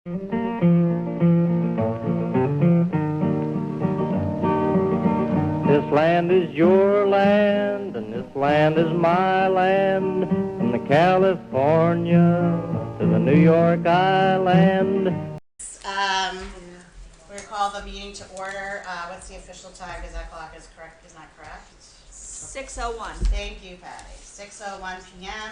This land is your land, and this land is my land, from the California to the New York Island. We call the meeting to order. What's the official time? Because that clock is not correct. 6:01. Thank you, Patty. 6:01 p.m.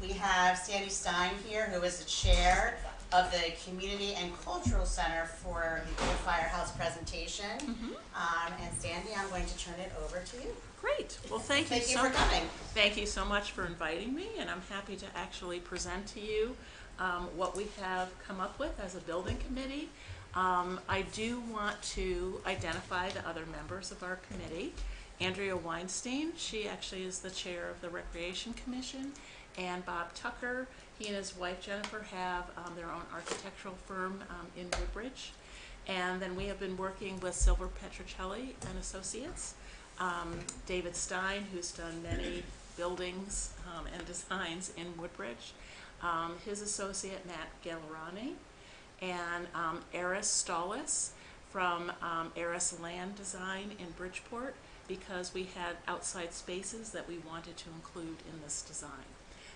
We have Sandy Stein here, who is the chair of the Community and Cultural Center for the Old Firehouse presentation. And Sandy, I'm going to turn it over to you. Great. Well, thank you for coming. Thank you so much for inviting me, and I'm happy to actually present to you what we have come up with as a building committee. I do want to identify the other members of our committee. Andrea Weinstein, she actually is the chair of the Recreation Commission, and Bob Tucker, he and his wife Jennifer have their own architectural firm in Woodbridge. And then we have been working with Silver Petrocelli and Associates. David Stein, who's done many buildings and designs in Woodbridge. His associate, Matt Gallerani, and Eris Stallis from Eris Land Design in Bridgeport, because we had outside spaces that we wanted to include in this design.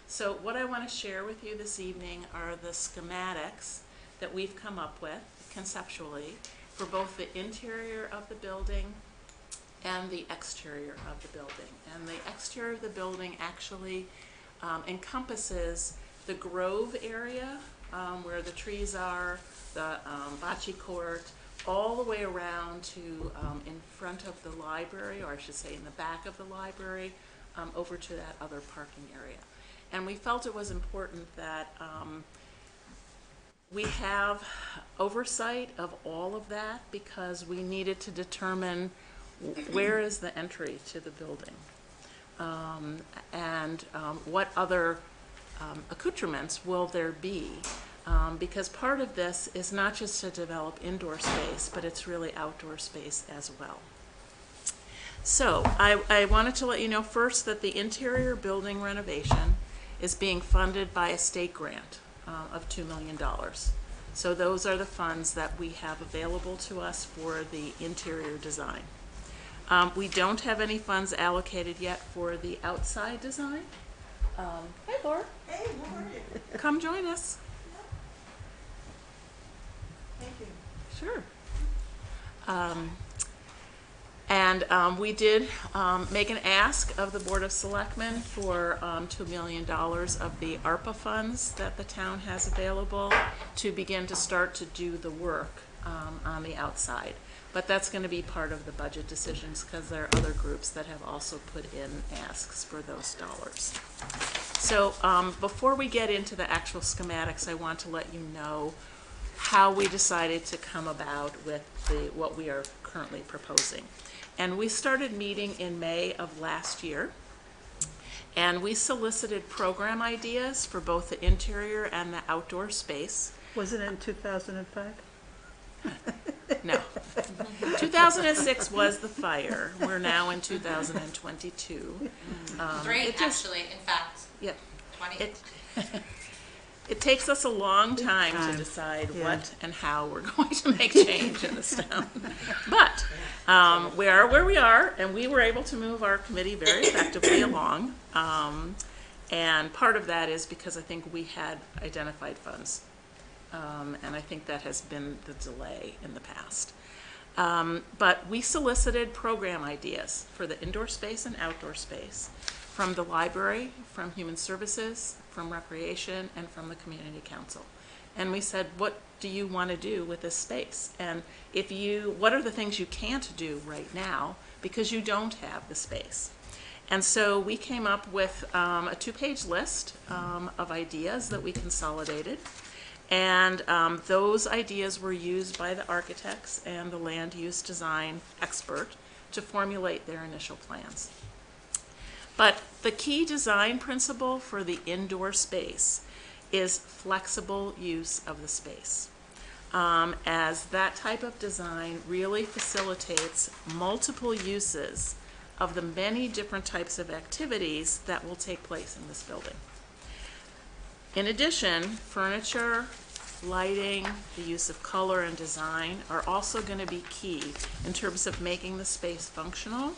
So what I want to share with you this evening are the schematics that we've come up with conceptually for both the interior of the building and the exterior of the building. And the exterior of the building actually encompasses the grove area where the trees are, the bocce court, all the way around to in front of the library, or I should say in the back of the library, over to that other parking area. And we felt it was important that we have oversight of all of that, because we needed to determine where is the entry to the building, and what other accoutrements will there be, because part of this is not just to develop indoor space, but it's really outdoor space as well. So I wanted to let you know first that the interior building renovation is being funded by a state grant of $2 million. So those are the funds that we have available to us for the interior design. We don't have any funds allocated yet for the outside design. Hey, Laura. Hey, how are you? Come join us. Thank you. Sure. We did make an ask of the Board of Selectmen for $2 million of the ARPA funds that the town has available to begin to start to do the work on the outside. But that's going to be part of the budget decisions, because there are other groups that have also put in asks for those dollars. So before we get into the actual schematics, I want to let you know how we decided to come about with what we are currently proposing. And we started meeting in May of last year, and we solicited program ideas for both the interior and the outdoor space. Was it in 2005? No. 2006 was the fire. We're now in 2022. Actually, in fact. Yep. 20. It takes us a long time to decide what and how we're going to make change in this town. But we are where we are, and we were able to move our committee very effectively along. And part of that is because I think we had identified funds. And I think that has been the delay in the past. But we solicited program ideas for the indoor space and outdoor space from the library, from Human Services, from Recreation, and from the Community Council. And we said, what do you want to do with this space? And what are the things you can't do right now because you don't have the space? And so we came up with a 2-page list of ideas that we consolidated. And those ideas were used by the architects and the land use design expert to formulate their initial plans. But the key design principle for the indoor space is flexible use of the space, as that type of design really facilitates multiple uses of the many different types of activities that will take place in this building. In addition, furniture, lighting, the use of color and design are also going to be key in terms of making the space functional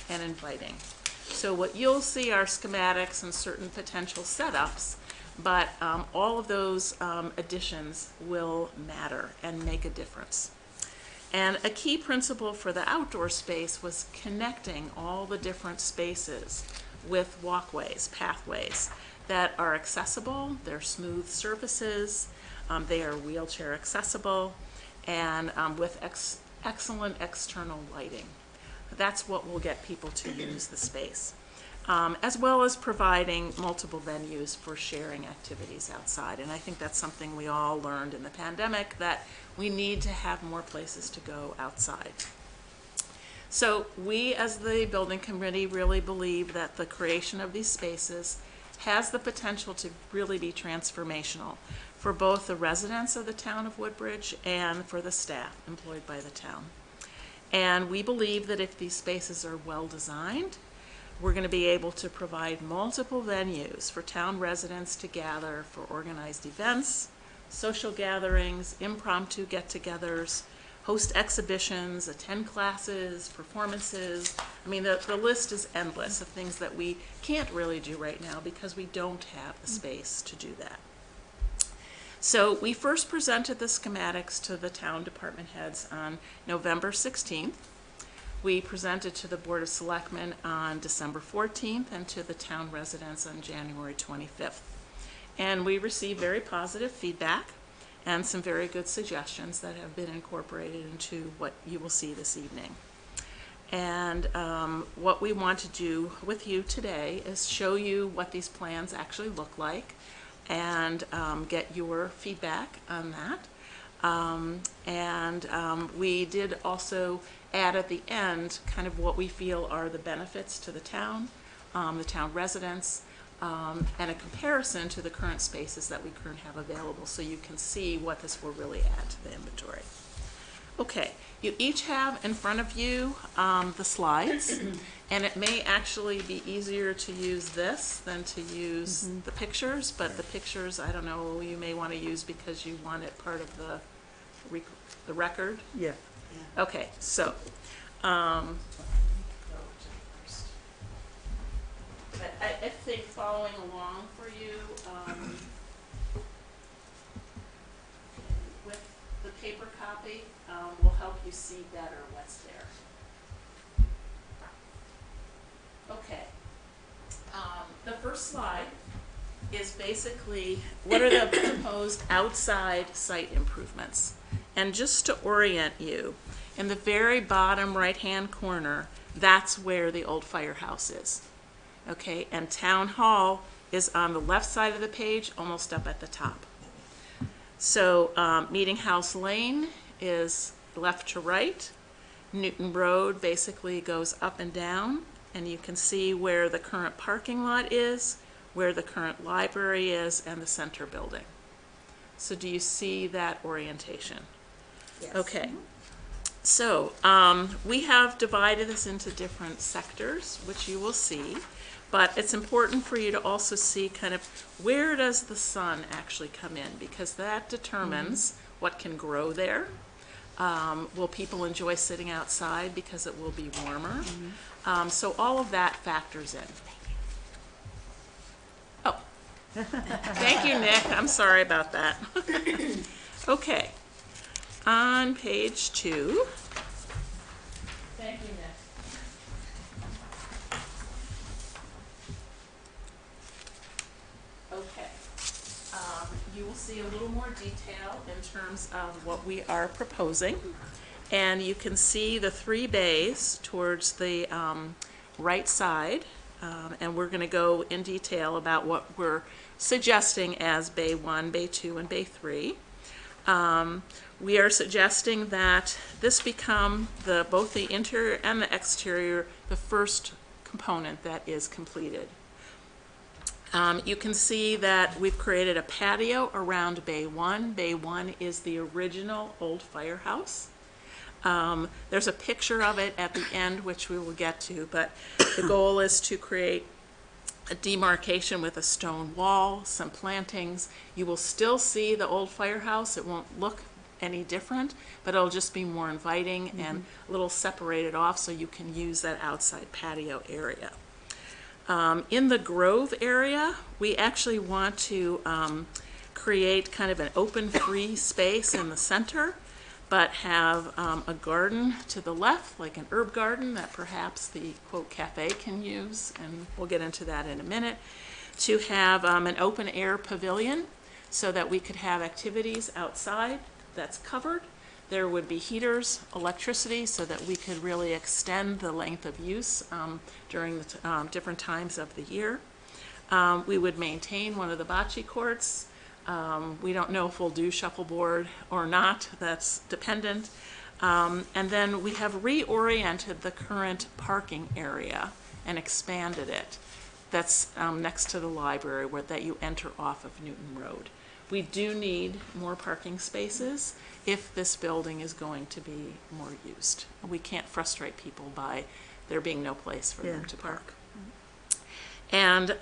and inviting. So what you'll see are schematics and certain potential setups, but all of those additions will matter and make a difference. And a key principle for the outdoor space was connecting all the different spaces with walkways, pathways that are accessible, they're smooth surfaces, they are wheelchair accessible, and with excellent external lighting. That's what will get people to use the space, as well as providing multiple venues for sharing activities outside. And I think that's something we all learned in the pandemic, that we need to have more places to go outside. So we, as the building committee, really believe that the creation of these spaces has the potential to really be transformational for both the residents of the town of Woodbridge and for the staff employed by the town. And we believe that if these spaces are well designed, we're going to be able to provide multiple venues for town residents to gather for organized events, social gatherings, impromptu get-togethers, host exhibitions, attend classes, performances. I mean, the list is endless of things that we can't really do right now because we don't have the space to do that. So we first presented the schematics to the town department heads on November 16th. We presented to the Board of Selectmen on December 14th and to the town residents on January 25th. And we received very positive feedback and some very good suggestions that have been incorporated into what you will see this evening. And what we want to do with you today is show you what these plans actually look like and get your feedback on that. We did also add at the end kind of what we feel are the benefits to the town residents, and a comparison to the current spaces that we currently have available, so you can see what this will really add to the inventory. Okay, you each have in front of you the slides, and it may actually be easier to use this than to use the pictures, but the pictures, I don't know, you may want to use because you want it part of the record. Yeah. Okay, so I think following along for you with the paper copy will help you see better what's there. Okay. The first slide is basically what are the proposed outside site improvements. And just to orient you, in the very bottom right-hand corner, that's where the old firehouse is. Okay, and Town Hall is on the left side of the page, almost up at the top. So Meeting House Lane is left to right. Newton Road basically goes up and down, and you can see where the current parking lot is, where the current library is, and the center building. So do you see that orientation? Yes. Okay. So we have divided this into different sectors, which you will see, but it's important for you to also see kind of where does the sun actually come in, because that determines what can grow there. Will people enjoy sitting outside because it will be warmer? So all of that factors in. Oh, thank you, Nick. I'm sorry about that. Okay. On page 2. Thank you, Nick. Okay. You will see a little more detail in terms of what we are proposing. And you can see the 3 bays towards the right side. And we're going to go in detail about what we're suggesting as Bay 1, Bay 2, and Bay 3. We are suggesting that this become both the interior and the exterior, the first component that is completed. You can see that we've created a patio around Bay 1. Bay 1 is the original old firehouse. There's a picture of it at the end, which we will get to, but the goal is to create a demarcation with a stone wall, some plantings. You will still see the old firehouse. It won't look any different, but it'll just be more inviting and a little separated off so you can use that outside patio area. In the Grove area, we actually want to create kind of an open free space in the center, but have a garden to the left, like an herb garden that perhaps the quote cafe can use, and we'll get into that in a minute, to have an open air pavilion so that we could have activities outside that's covered. There would be heaters, electricity, so that we could really extend the length of use during the different times of the year. We would maintain one of the bocce courts. We don't know if we'll do shuffleboard or not. That's dependent. And then we have reoriented the current parking area and expanded it. That's next to the library that you enter off of Newton Road. We do need more parking spaces if this building is going to be more used. We can't frustrate people by there being no place for them to park. And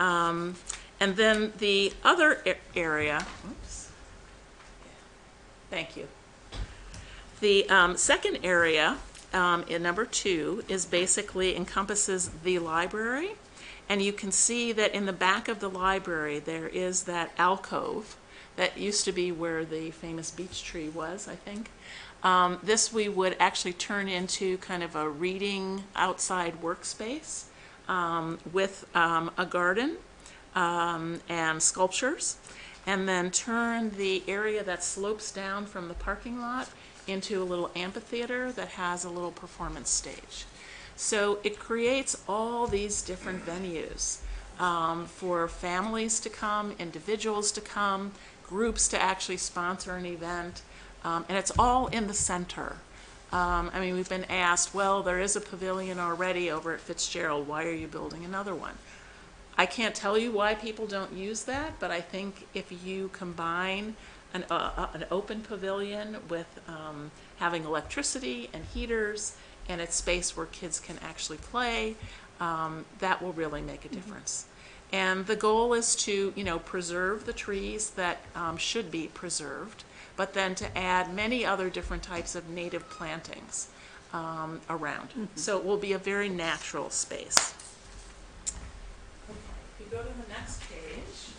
then the other area, oops, thank you. The second area in number 2 is basically encompasses the library. And you can see that in the back of the library there is that alcove that used to be where the famous beech tree was, I think. This we would actually turn into kind of a reading outside workspace with a garden and sculptures, and then turn the area that slopes down from the parking lot into a little amphitheater that has a little performance stage. So it creates all these different venues for families to come, individuals to come, groups to actually sponsor an event, and it's all in the center. I mean, we've been asked, well, there is a pavilion already over at Fitzgerald, why are you building another one? I can't tell you why people don't use that, but I think if you combine an open pavilion with having electricity and heaters and it's space where kids can actually play, that will really make a difference. And the goal is to, preserve the trees that should be preserved, but then to add many other different types of native plantings around. So it will be a very natural space. Okay, if you go to the next page.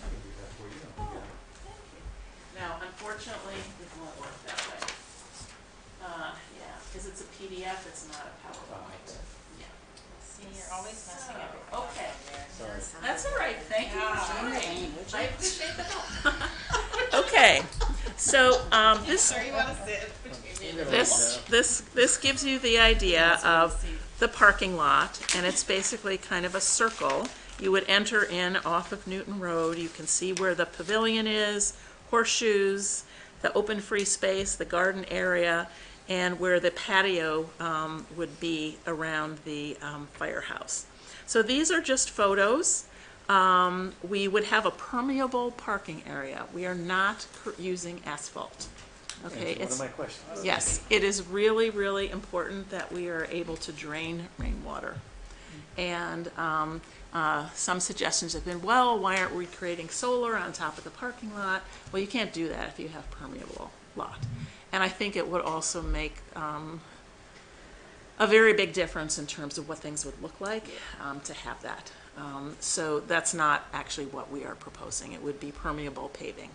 Oh, thank you. Now, unfortunately, it won't work that way. Yeah, because it's a PDF, it's not a PowerPoint. Yeah. See, you're always messing everything up. Okay. Sorry. That's all right, thank you for Yeah. sharing. I appreciate the help. Okay, so this Sorry, you want to sit between me and this gives you the idea of the parking lot, and it's basically kind of a circle. You would enter in off of Newton Road. You can see where the pavilion is, horseshoes, the open free space, the garden area, and where the patio would be around the firehouse. So these are just photos. We would have a permeable parking area. We are not using asphalt. Okay, One of my questions. yes, it is really, really important that we are able to drain rainwater. And some suggestions have been, well, why aren't we creating solar on top of the parking lot? Well, you can't do that if you have permeable lot. And I think it would also make a very big difference in terms of what things would look like to have that. So that's not actually what we are proposing. It would be permeable paving.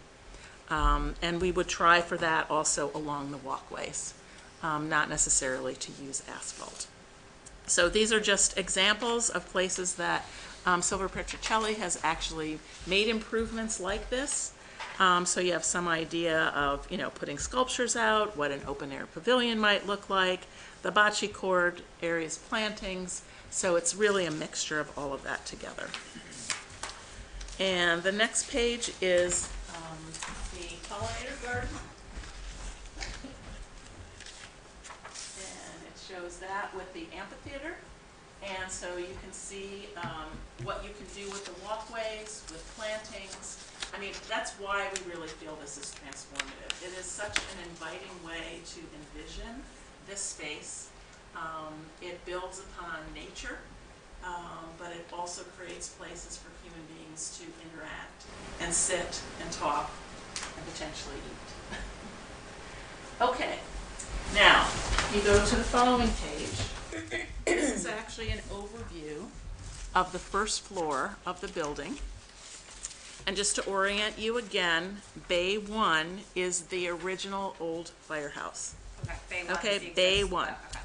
And we would try for that also along the walkways, not necessarily to use asphalt. So these are just examples of places that Silver Petrocelli has actually made improvements like this. So you have some idea of, putting sculptures out, what an open air pavilion might look like, the bocce court, areas plantings. So it's really a mixture of all of that together. And the next page is the pollinator garden. And it shows that with the amphitheater. And so you can see what you can do with the walkways, with plantings. I mean, that's why we really feel this is transformative. It is such an inviting way to envision this space. It builds upon nature but it also creates places for human beings to interact and sit and talk and potentially eat. Okay, now you go to the following page. This is actually an overview of the first floor of the building. And just to orient you again, Bay 1 is the original old firehouse. Okay, Bay 1 Okay, is the Bay exist- 1. okay.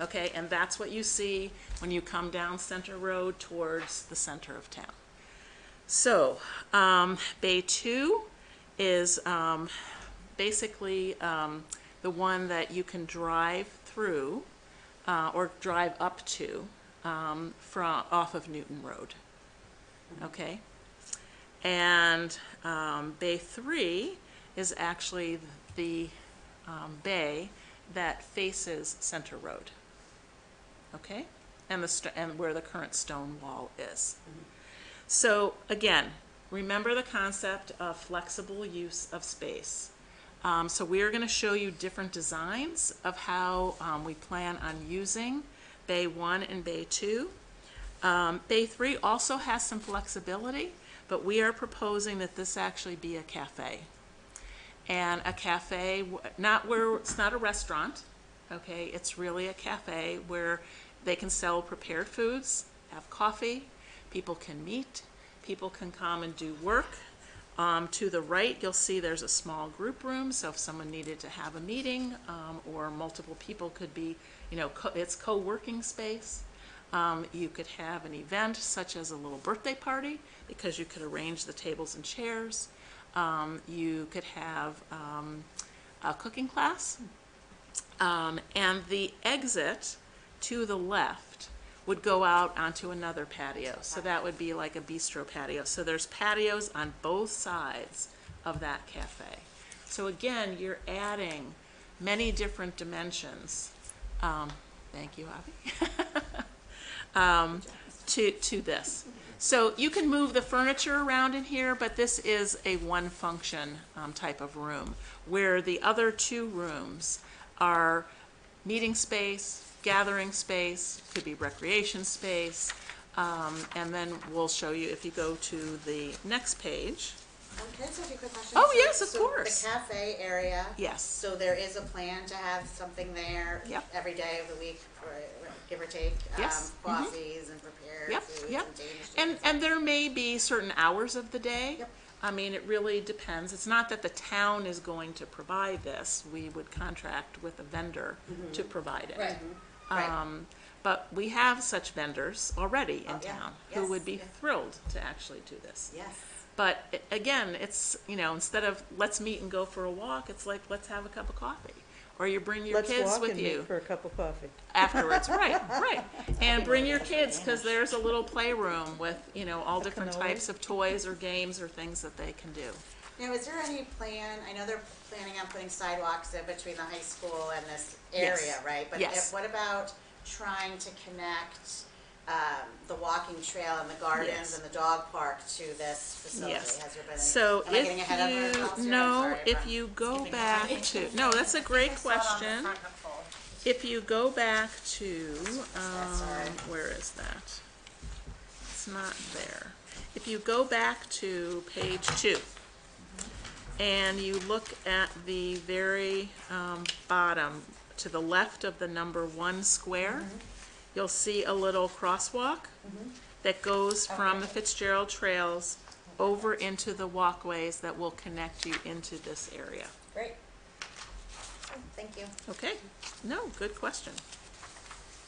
Okay, and that's what you see when you come down Center Road towards the center of town. So, Bay 2 is basically the one that you can drive through or drive up to from off of Newton Road. Okay? And Bay 3 is actually the bay that faces Center Road. Okay? And and where the current stone wall is. So again, remember the concept of flexible use of space. So we are going to show you different designs of how we plan on using Bay 1 and Bay 2. Bay 3 also has some flexibility, but we are proposing that this actually be a cafe. And a cafe, it's not a restaurant, okay? It's really a cafe where they can sell prepared foods, have coffee, people can meet, people can come and do work. To the right, you'll see there's a small group room, so if someone needed to have a meeting or multiple people could be, it's co-working space. You could have an event such as a little birthday party because you could arrange the tables and chairs. You could have a cooking class. And the exit to the left would go out onto another patio. So that would be like a bistro patio. So there's patios on both sides of that cafe. So again, you're adding many different dimensions. Thank you, Avi. To this. So you can move the furniture around in here, but this is a one function type of room, where the other two rooms are meeting space, gathering space, could be recreation space, and then we'll show you if you go to the next page. Can I just ask you a quick question? Oh, yes, of course. The cafe area. Yes. So there is a plan to have something there Yep. every day of the week, give or take. Yes. Coffees and prepared Yep, foods yep. and Danish dishes. And there may be certain hours of the day. Yep. I mean, it really depends. It's not that the town is going to provide this. We would contract with a vendor to provide it. Right. Right. But we have such vendors already in Oh, yeah. town who Yes, would be yeah. thrilled to actually do this. Yes. But again, it's, instead of let's meet and go for a walk, it's like let's have a cup of coffee. Or you bring your Let's kids walk with and you meet for a cup of coffee. afterwards. Right. And bring your kids, because there's a little playroom with, all different cannoli. types of toys or games or things that they can do. Now, is there any plan, I know they're planning on putting sidewalks in between the high school and this area, Yes. right? But Yes. what about trying to connect the walking trail and the gardens Yes. and the dog park to this facility? Yes. Has there been any? So Am I getting ahead of ourselves if here? you, I'm no, sorry if I'm you go skipping back ahead. to, no, that's a great question. If you go back to, sorry. where is that? It's not there. If you go back to page 2, and you look at the very bottom, to the left of the number 1 square, you'll see a little crosswalk that goes from the Fitzgerald Trails over into the walkways that will connect you into this area. Great. Thank you. Okay? No, good question.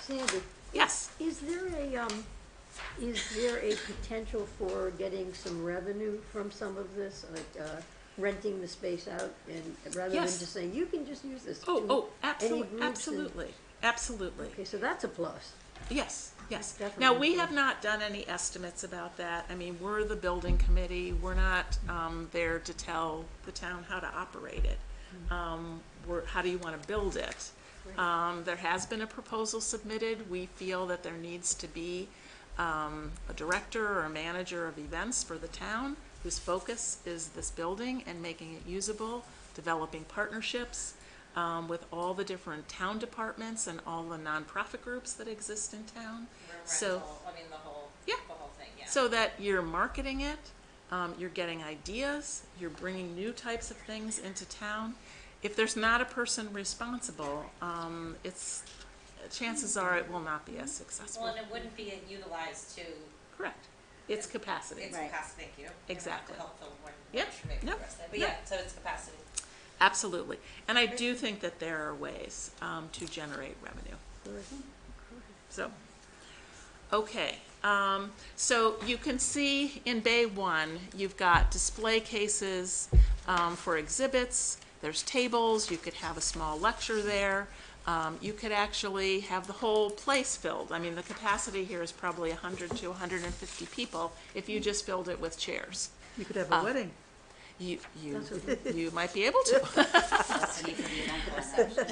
Sandy, Yes. is there a potential for getting some revenue from some of this, like renting the space out, and rather than Yes. just saying, you can just use this? Oh, any absolutely, groups and- absolutely, absolutely. Okay, so that's a plus. Yes, yes. Now, Definitely. we have not done any estimates about that. I mean, we're the building committee. We're not there to tell the town how to operate it. How do you want to build it? There has been a proposal submitted. We feel that there needs to be a director or a manager of events for the town whose focus is this building and making it usable, developing partnerships. with all the different town departments and all the nonprofit groups that exist in town. So, The whole, Yeah. the whole thing, yeah. so that you're marketing it, you're getting ideas, you're bringing new types of things into town. If there's not a person responsible, chances are it will not be as successful. Well, and it wouldn't be utilized to, Correct. It's capacity. its Right. capacity, thank you. Exactly. To help the one, Yep, maybe yep, the rest of it. But yep. yeah, so it's capacity. Absolutely. And I do think that there are ways to generate revenue. So, okay. So you can see in Bay 1, you've got display cases for exhibits. There's tables. You could have a small lecture there. You could actually have the whole place filled. I mean, the capacity here is probably 100 to 150 people if you just filled it with chairs. You could have a wedding. You might be able to.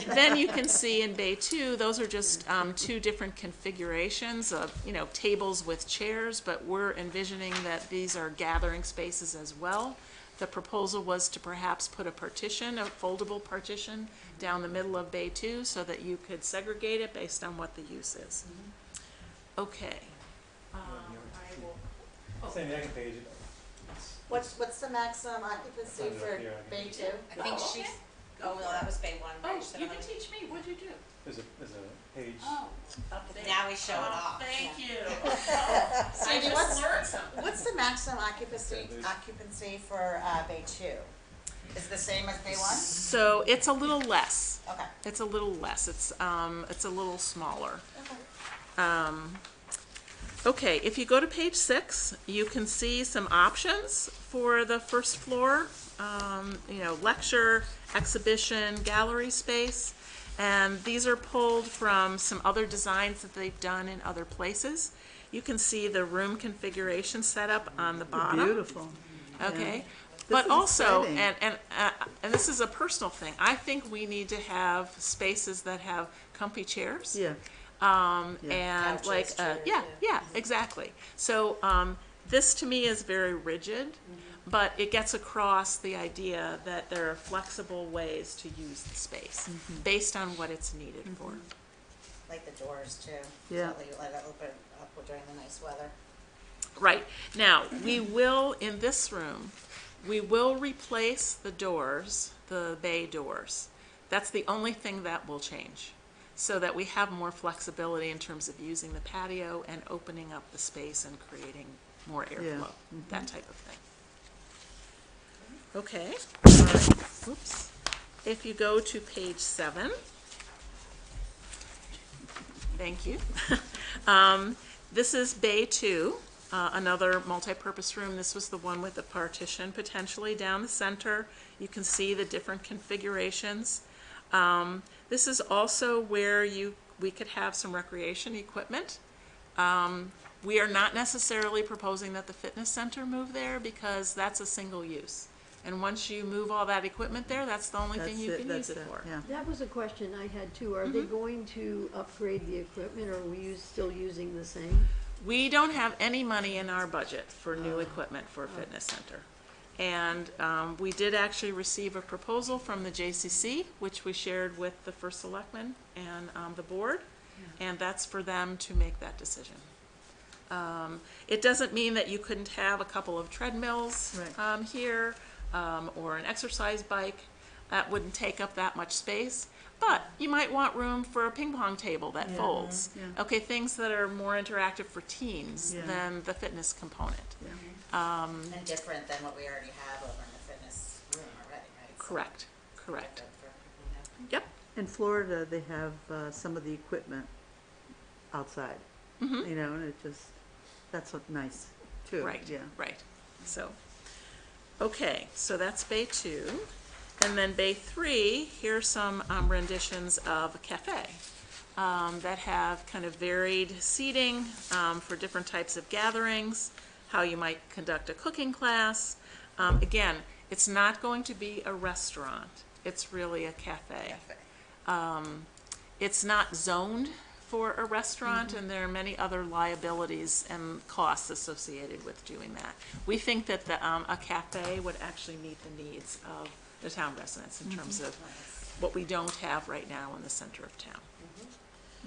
Then you can see in Bay 2, those are just two different configurations of, tables with chairs, but we're envisioning that these are gathering spaces as well. The proposal was to perhaps put a partition, a foldable partition, down the middle of Bay 2 so that you could segregate it based on what the use is. Okay. I will. Same second page. What's the maximum occupancy for Bay 2? I think she's, oh, no, that was Bay 1. Oh, She said you can another- teach me. What'd you do? There's a page. Oh, up there. Now we show it off. Thank you. I Sandy, just learned something. What's the maximum occupancy for Bay 2? Is it the same as Bay 1? So it's a little less. Okay. It's a little less. It's a little smaller. Okay. Okay, if you go to page 6, you can see some options for the first floor. Lecture, exhibition, gallery space. And these are pulled from some other designs that they've done in other places. You can see the room configuration set up on the bottom. Beautiful. Okay. This But is also, exciting. and this is a personal thing, I think we need to have spaces that have comfy chairs. Yeah. And Couches, like, chairs, yeah, exactly. So this to me is very rigid, but it gets across the idea that there are flexible ways to use the space based on what it's needed for. Like the doors too. Yeah. So that you let it open up during the nice weather. Right. Now, we will, in this room, we will replace the doors, the bay doors. That's the only thing that will change, so that we have more flexibility in terms of using the patio and opening up the space and creating more airflow, that type of thing. Okay. All right. Oops. If you go to page 7, thank you. This is Bay 2, another multi-purpose room. This was the one with the partition potentially down the center. You can see the different configurations. This is also where we could have some recreation equipment. We are not necessarily proposing that the fitness center move there because that's a single use. And once you move all that equipment there, that's the only thing you can use it for. Yeah. That was a question I had too. Are they going to upgrade the equipment, or are we still using the same? We don't have any money in our budget for new equipment for a fitness center. And we did actually receive a proposal from the JCC, which we shared with the first selectman and the board, and that's for them to make that decision. It doesn't mean that you couldn't have a couple of treadmills here, or an exercise bike. That wouldn't take up that much space. But you might want room for a ping pong table that folds. Yeah. Okay, things that are more interactive for teens than the fitness component. And different than what we already have over in the fitness room already, right? So Correct. different for, Yep. In Florida, they have some of the equipment outside, and it just, that's what nice too. Right, Yeah. right. So, okay, so that's Bay 2. And then Bay 3, here's some renditions of a cafe that have kind of varied seating for different types of gatherings, how you might conduct a cooking class. Again, it's not going to be a restaurant. It's really a cafe. It's not zoned for a restaurant, and there are many other liabilities and costs associated with doing that. We think that a cafe would actually meet the needs of the town residents in terms of what we don't have right now in the center of town.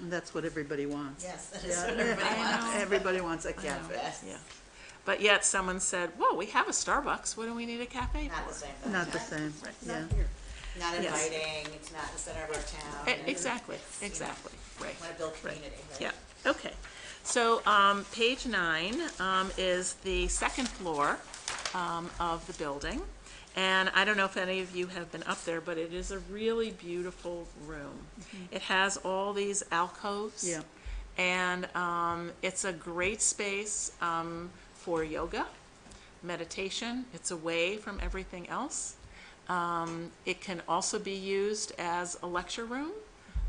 And that's what everybody wants. Yes, that is Yeah, what everybody wants. everybody wants a cafe. Yes. Yeah. But yet someone said, whoa, we have a Starbucks, what do we need a cafe Not for? the same thing. Not the same, yeah. Not here. Not Yes. inviting, it's not the center of our town. Exactly, It's, you know, exactly, right. Want to build community, right? Yeah, okay. So, page 9 is the second floor of the building. And I don't know if any of you have been up there, but it is a really beautiful room. It has all these alcoves. Yeah. And it's a great space for yoga, meditation. It's away from everything else. It can also be used as a lecture room.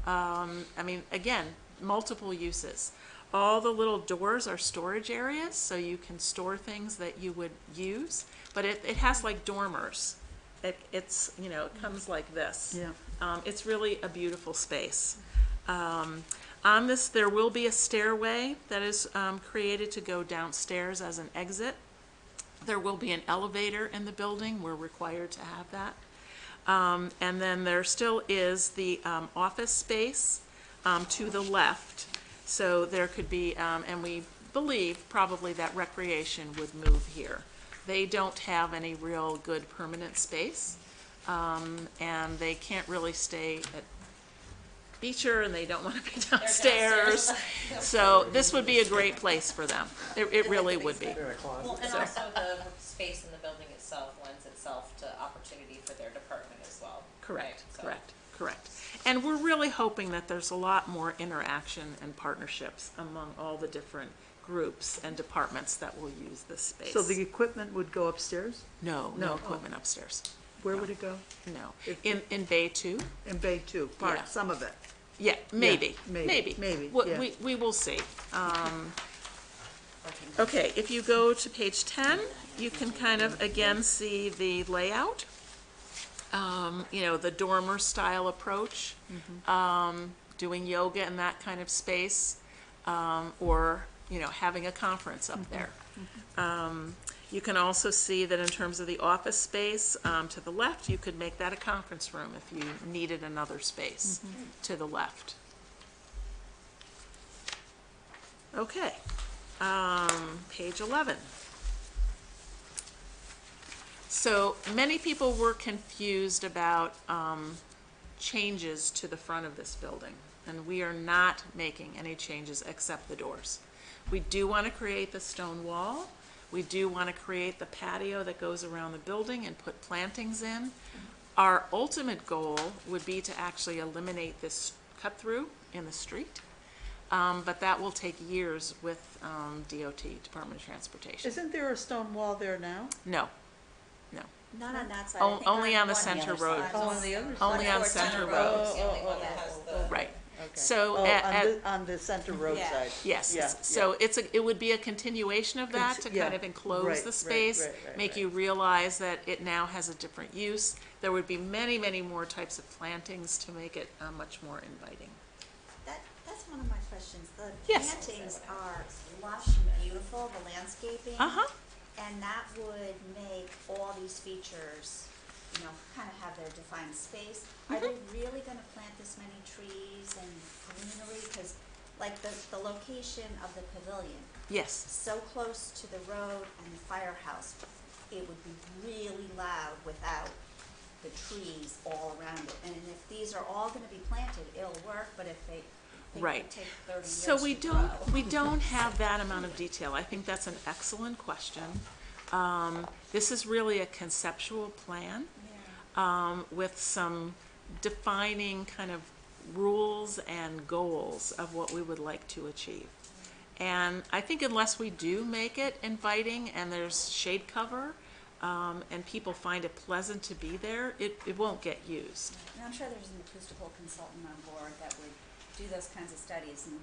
I mean, again, multiple uses. All the little doors are storage areas, so you can store things that you would use. But it has like dormers. It's, you know, it comes like this. Yeah. It's really a beautiful space. On this, there will be a stairway that is created to go downstairs as an exit. There will be an elevator in the building. We're required to have that. And then there still is the office space to the left. So there could be, and we believe probably that recreation would move here. They don't have any real good permanent space, and they can't really stay at Beecher, and they don't want to be downstairs. So this would be a great place for them. It really would be. Well, and So- also the space in the building itself lends itself to opportunity for their department as well. Correct, right? So- correct. And we're really hoping that there's a lot more interaction and partnerships among all the different groups and departments that will use this space. So the equipment would go upstairs? No No. equipment upstairs. Where would it go? No. If- In Bay 2? In Bay 2, Yeah. part, some of it. Yeah, maybe. maybe, yeah. We will see. Okay, if you go to page 10, you can kind of, again, see the layout. You know, the dormer style approach, doing yoga in that kind of space, or, you know, having a conference up there. You can also see that in terms of the office space, to the left, you could make that a conference room if you needed another space to the left. Okay, page 11. So many people were confused about changes to the front of this building, and we are not making any changes except the doors. We do want to create the stone wall. We do want to create the patio that goes around the building and put plantings in. Our ultimate goal would be to actually eliminate this cut through in the street, but that will take years with DOT, Department of Transportation. Isn't there a stone wall there now? No. Not on that side. O- I think only on the one Center other Road. side. Oh, on the other side? Only on Towards Center Road Road. is the only one that has the. Right. Okay. So Oh, at- on the Center Road Yeah. side? Yes, Yeah, so it would be a continuation of that to yeah, kind of enclose right, the right, space, right, make right. you realize that it now has a different use. There would be many, many more types of plantings to make it much more inviting. That's one of my questions. The Yes. plantings are lush and beautiful, the landscaping. Uh-huh, And that would make all these features, you know, kind of have their defined space. Are they really gonna plant this many trees and greenery? Because like the location of the pavilion, yes, so close to the road and the firehouse, it would be really loud without the trees all around it. And if these are all gonna be planted, it'll work, but if they Right. would take 30 years so we to don't, grow. we don't have that amount of detail. I think that's an excellent question. This is really a conceptual plan. Yeah. With some defining kind of rules and goals of what we would like to achieve. And I think unless we do make it inviting and there's shade cover, and people find it pleasant to be there, it won't get used. And I'm sure there's an acoustical consultant on board that would do those kinds of studies and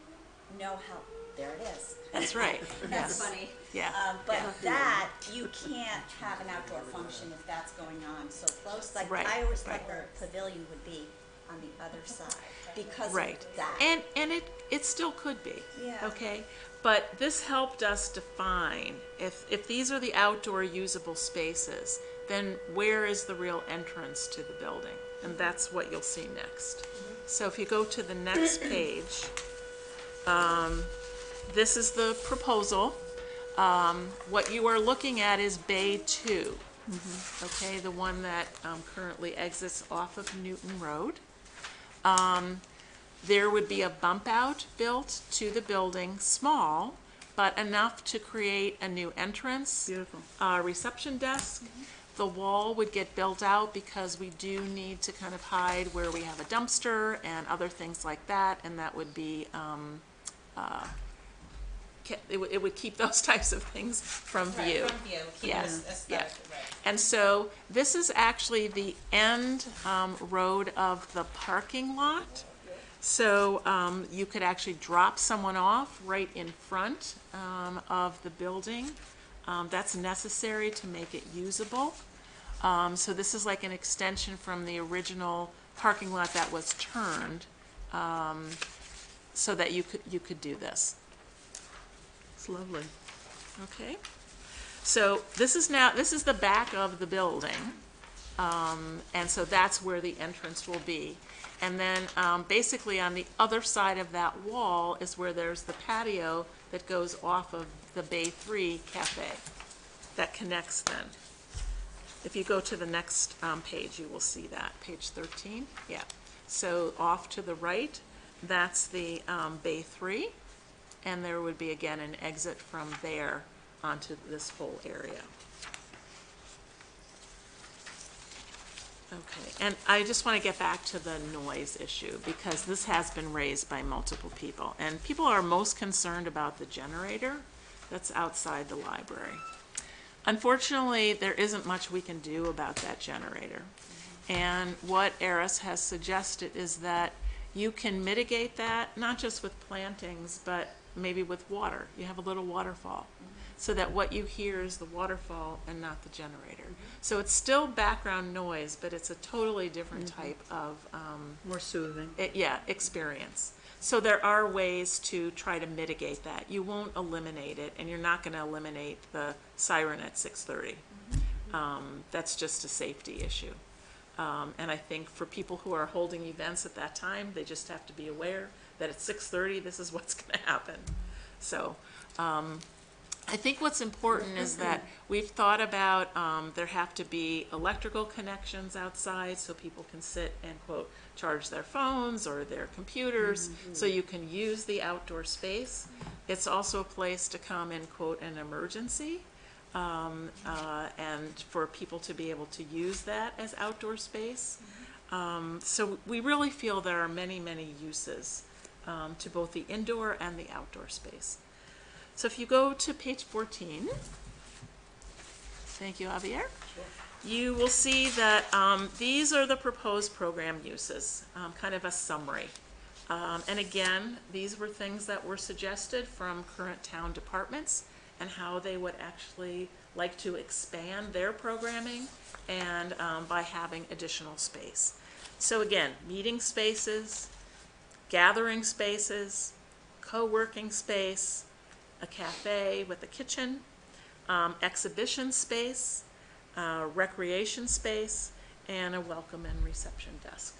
know how, there it is. That's right, That's yes. funny. Yeah, But that, you can't have an outdoor function if that's going on so close. Like, Right, I always right. thought the pavilion would be on the other side because right. of that. And it still could be, Yeah. okay? But this helped us define, if these are the outdoor usable spaces, then where is the real entrance to the building? and that's what you'll see next. So if you go to the next page, this is the proposal. What you are looking at is Bay 2, okay, the one that currently exits off of Newton Road. There would be a bump out built to the building, small, but enough to create a new entrance. Beautiful. Reception desk. The wall would get built out because we do need to kind of hide where we have a dumpster and other things like that, and that would be, it would keep those types of things from view. Right, from view, keep it Yes, aesthetic, right. And so this is actually the end road of the parking lot. So you could actually drop someone off right in front of the building. That's necessary to make it usable. So this is like an extension from the original parking lot that was turned, so that you could do this. It's lovely. Okay, so this is the back of the building, and so that's where the entrance will be. And then basically on the other side of that wall is where there's the patio that goes off of the Bay 3 Cafe that connects then. If you go to the next page, you will see that, page 13, yeah. So off to the right, that's the Bay 3. And there would be, again, an exit from there onto this whole area. Okay, and I just want to get back to the noise issue, because this has been raised by multiple people. And people are most concerned about the generator that's outside the library. Unfortunately, there isn't much we can do about that generator. And what Eris has suggested is that you can mitigate that, not just with plantings, but maybe with water. You have a little waterfall, so that what you hear is the waterfall and not the generator. So it's still background noise, but it's a totally different type of More soothing. experience. So there are ways to try to mitigate that. You won't eliminate it, and you're not going to eliminate the siren at 6:30. That's just a safety issue. And I think for people who are holding events at that time, they just have to be aware that at 6:30, this is what's going to happen. So I think what's important is that we've thought about there have to be electrical connections outside so people can sit and, quote, charge their phones or their computers, so you can use the outdoor space. It's also a place to come in, quote, an emergency. And for people to be able to use that as outdoor space. So we really feel there are many, many uses to both the indoor and the outdoor space. So if you go to page 14, thank you, Javier. You will see that these are the proposed program uses, kind of a summary. And again, these were things that were suggested from current town departments and how they would actually like to expand their programming and by having additional space. So again, meeting spaces, gathering spaces, co-working space, a cafe with a kitchen, exhibition space, recreation space, and a welcome and reception desk.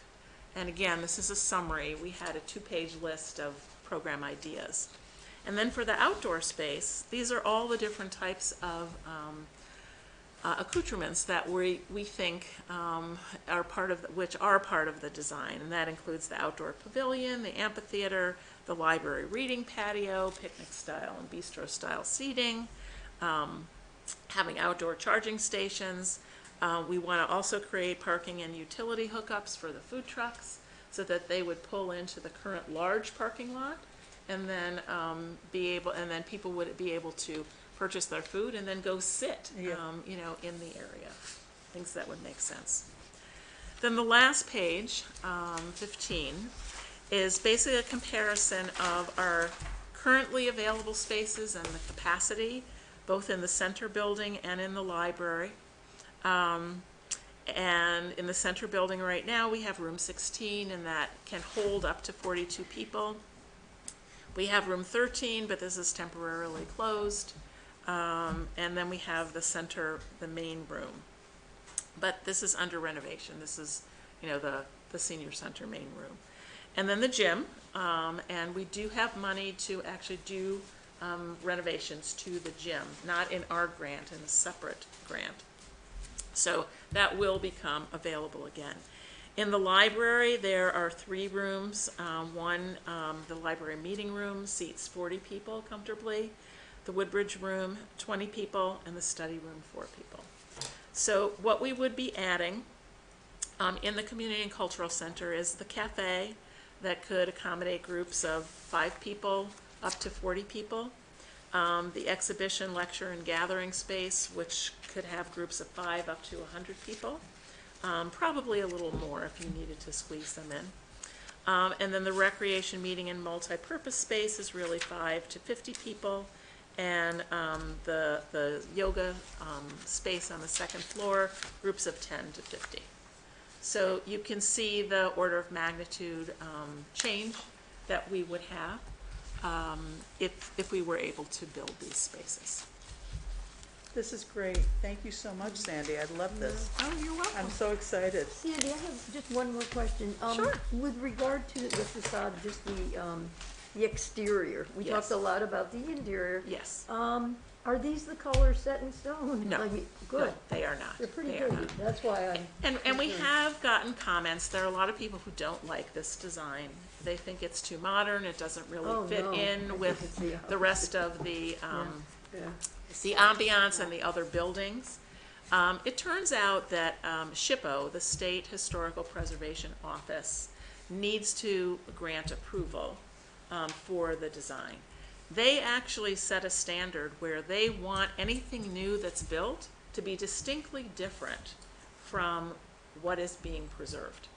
And again, this is a summary. We had a 2-page list of program ideas. And then for the outdoor space, these are all the different types of accoutrements that we think are part of the design, and that includes the outdoor pavilion, the amphitheater, the library reading patio, picnic style and bistro style seating, having outdoor charging stations. We want to also create parking and utility hookups for the food trucks so that they would pull into the current large parking lot, and then people would be able to purchase their food and then go sit, in the area. Things that would make sense. Then the last page, 15, is basically a comparison of our currently available spaces and the capacity, both in the center building and in the library. And in the center building right now, we have room 16, and that can hold up to 42 people. We have room 13, but this is temporarily closed. And then we have the main room. But this is under renovation. This is, the senior center main room. And then the gym, and we do have money to actually do renovations to the gym, not in our grant, in a separate grant. So that will become available again. In the library, there are 3 rooms. One, the library meeting room, seats 40 people comfortably. The Woodbridge room, 20 people, and the study room, 4 people. So what we would be adding in the Community and Cultural Center is the cafe that could accommodate groups of 5 people up to 40 people. The exhibition, lecture, and gathering space, which could have groups of 5 up to 100 people. Probably a little more if you needed to squeeze them in. And then the recreation, meeting, and multi-purpose space is really 5 to 50 people. And the yoga space on the 2nd floor, groups of 10 to 50. So you can see the order of magnitude change that we would have if we were able to build these spaces. This is great. Thank you so much, Sandy. I love this. Oh, you're welcome. I'm so excited. Sandy, I have just one more question. Sure. With regard to the facade, just the exterior, we Yes. talked a lot about the interior. Yes. Are these the colors set in stone? No. I mean, good. No, they are not. They're pretty They are good. not. That's why I'm. And we concerned. have gotten comments. There are a lot of people who don't like this design. They think it's too modern. It doesn't really Oh, fit no. I in think with it's the the rest of the Yeah. the ambiance and the other buildings. It turns out that SHPO, the State Historical Preservation Office, needs to grant approval for the design. They actually set a standard where they want anything new that's built to be distinctly different from what is being preserved.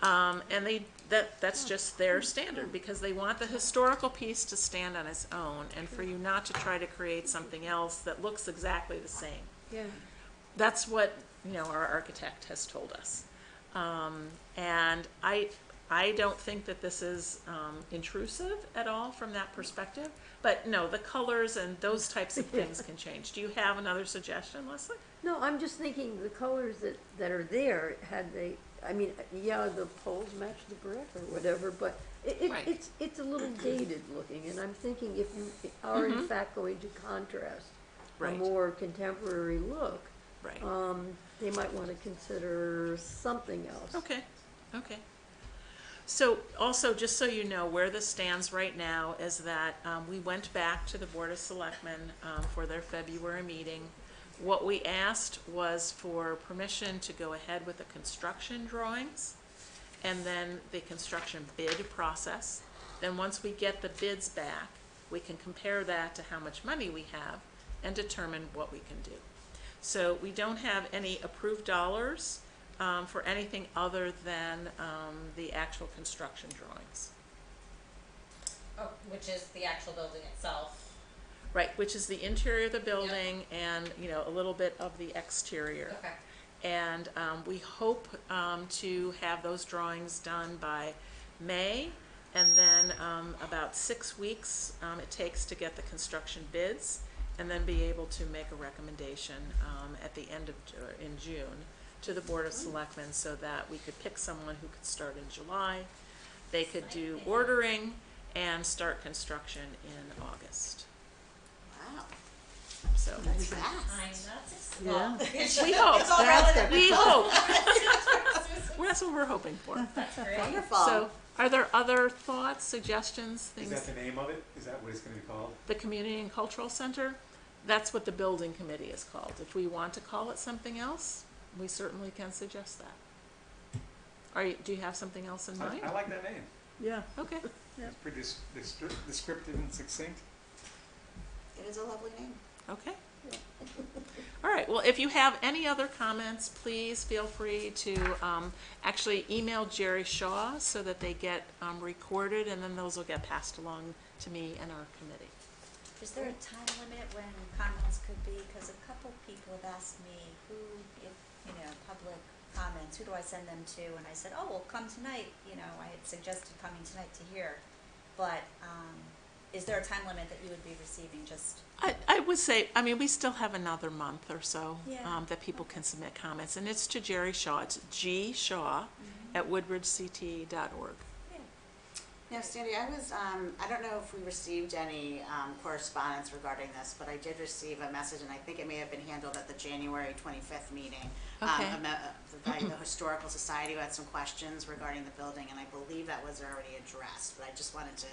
And that's just their standard, because they want the historical piece to stand on its own and for you not to try to create something else that looks exactly the same. Yeah. That's what, our architect has told us. And I don't think that this is intrusive at all from that perspective. But no, the colors and those types of things can change. Do you have another suggestion, Leslie? No, I'm just thinking the colors that are there, the poles match the brick or whatever, but Right. it's a little dated looking, and I'm thinking if you are in fact going to contrast Right. a more contemporary look, Right. they might want to consider something else. Okay. So also, just so you know, where this stands right now is that we went back to the Board of Selectmen for their February meeting. What we asked was for permission to go ahead with the construction drawings and then the construction bid process. Then once we get the bids back, we can compare that to how much money we have and determine what we can do. So we don't have any approved dollars for anything other than the actual construction drawings. Oh, which is the actual building itself. Right, which is the interior of the building and, a little bit of the exterior. Okay. And we hope to have those drawings done by May, and then about 6 weeks it takes to get the construction bids, and then be able to make a recommendation at the end of, in June, to the Board of Selectmen, so that we could pick someone who could start in July. They could do ordering and start construction in August. Wow, So that's fast. Yeah. we hope. It's all relative. We hope. That's what we're hoping for. That's great. Wonderful. So, are there other thoughts, suggestions, Is things? that the name of it? Is that what it's gonna be called? The Community and Cultural Center, that's what the building committee is called. If we want to call it something else, we certainly can suggest that. Do you have something else in mind? I like that name. Yeah. Okay, It's pretty descriptive and succinct. It is a lovely name. okay. All right, well, if you have any other comments, please feel free to actually email Jerry Shaw so that they get recorded, and then those will get passed along to me and our committee. Is there a time limit when comments could be? Because a couple people have asked me public comments, who do I send them to? And I said, oh, well, come tonight. I had suggested coming tonight to hear. But is there a time limit that you would be receiving just? I would say, I mean, we still have another month or so Yeah. that people can submit comments, and it's to Jerry Shaw. It's gshaw@woodbridgect.org. Now, Sandy, I don't know if we received any correspondence regarding this, but I did receive a message, and I think it may have been handled at the January 25th meeting. Okay. By the Historical Society, who had some questions regarding the building, and I believe that was already addressed, but I just wanted to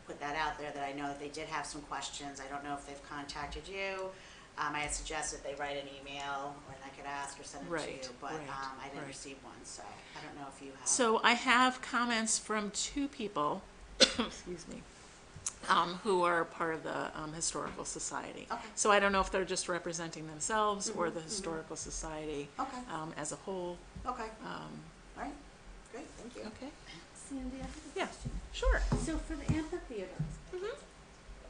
put that out there, that I know that they did have some questions. I don't know if they've contacted you. I had suggested they write an email, or I could ask or send it to Right, you, but right, I didn't right. receive one, so I don't know if you have. So I have comments from 2 people, excuse me, who are part of the Historical Society. Okay. So I don't know if they're just representing themselves or the Historical Society Okay. as a whole. Okay, all right, great, thank you. Okay, Sandy, I have a Yeah. question. sure. So for the amphitheater,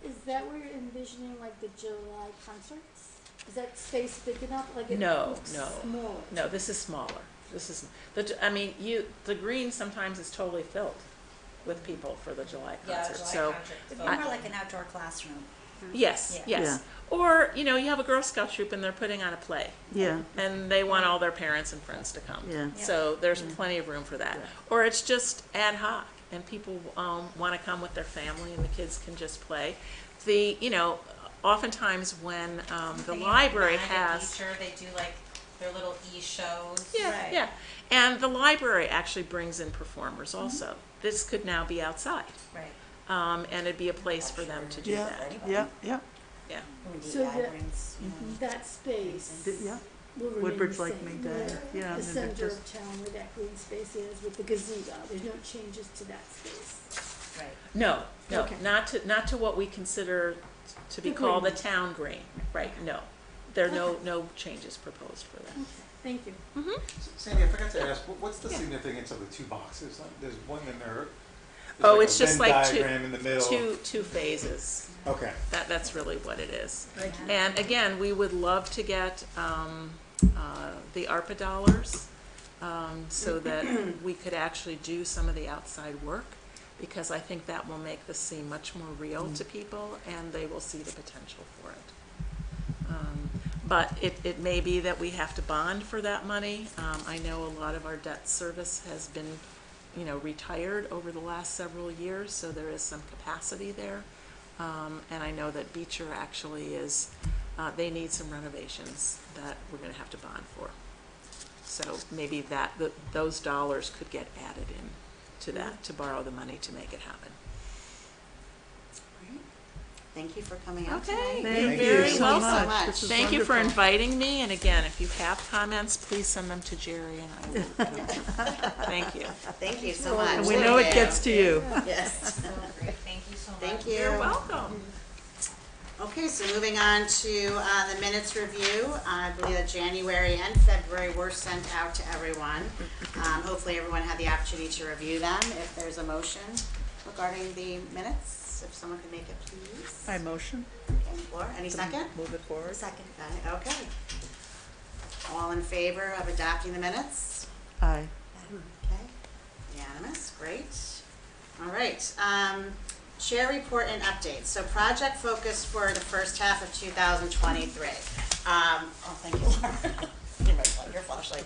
is that where you're envisioning like the July concerts? Is that space big enough? Like it No, looks no. smaller. No, this is smaller. This is, I mean, the green sometimes is totally filled with people for the July Yeah, concert. July So, concert. It'd so- be more like an outdoor classroom. yes, Yeah. yes. Or, you know, you have a Girl Scout troop and they're putting on a play. Yeah, And they want all their parents and friends to come. yeah. So there's plenty of room for that. Yeah. Or it's just ad hoc, and people want to come with their family, and the kids can just play. Oftentimes when the Thinking library Magic has, Feature, they do like their little e-shows. yeah, Right. yeah, and the library actually brings in performers also. This could now be outside, Right. and it'd be a place for them to do Yeah, that. yeah, yeah, Yeah. So that space yeah. will remain Woodbridge the like same, me, where yeah, the and they're center just- of town where that green space is with the gazebo. There's no changes to that space. Right. No, Okay. not to what we consider to be The called the green. town green, right? No, there are no changes proposed for that. Okay, thank you. Sandy, I forgot to ask, what's the Yeah. significance of the 2 boxes? There's one in there. Oh, there's it's a just Venn like diagram in the middle. two phases. Okay. That's really what it is. And again, we would love to get the ARPA dollars so that we could actually do some of the outside work, because I think that will make this seem much more real to people, and they will see the potential for it. But it may be that we have to bond for that money. I know a lot of our debt service has been, retired over the last several years, so there is some capacity there. And I know that Beecher actually is, they need some renovations that we're gonna have to bond for. So maybe those dollars could get added in to that, to borrow the money to make it happen. Thank you for coming out Okay, tonight. you're Thank very you so welcome. much. This is Thank you for wonderful. inviting me, and again, if you have comments, please send them to Jerry and I will. Thank you. Thank you so much. And we know it Thank gets to you. Yes, Great, thank you so much. thank you. You're welcome. Okay, so moving on to the minutes review. I believe that January and February were sent out to everyone. Hopefully everyone had the opportunity to review them. If there's a motion regarding the minutes, if someone could make it, please. I motion. Okay, Laura, any second? Move it forward. Second. Okay. All in favor of adopting the minutes? Aye. Okay, unanimous, great. All right, chair report and updates. So project focus for the first half of 2023. Thank you, Laura. Your flashlight.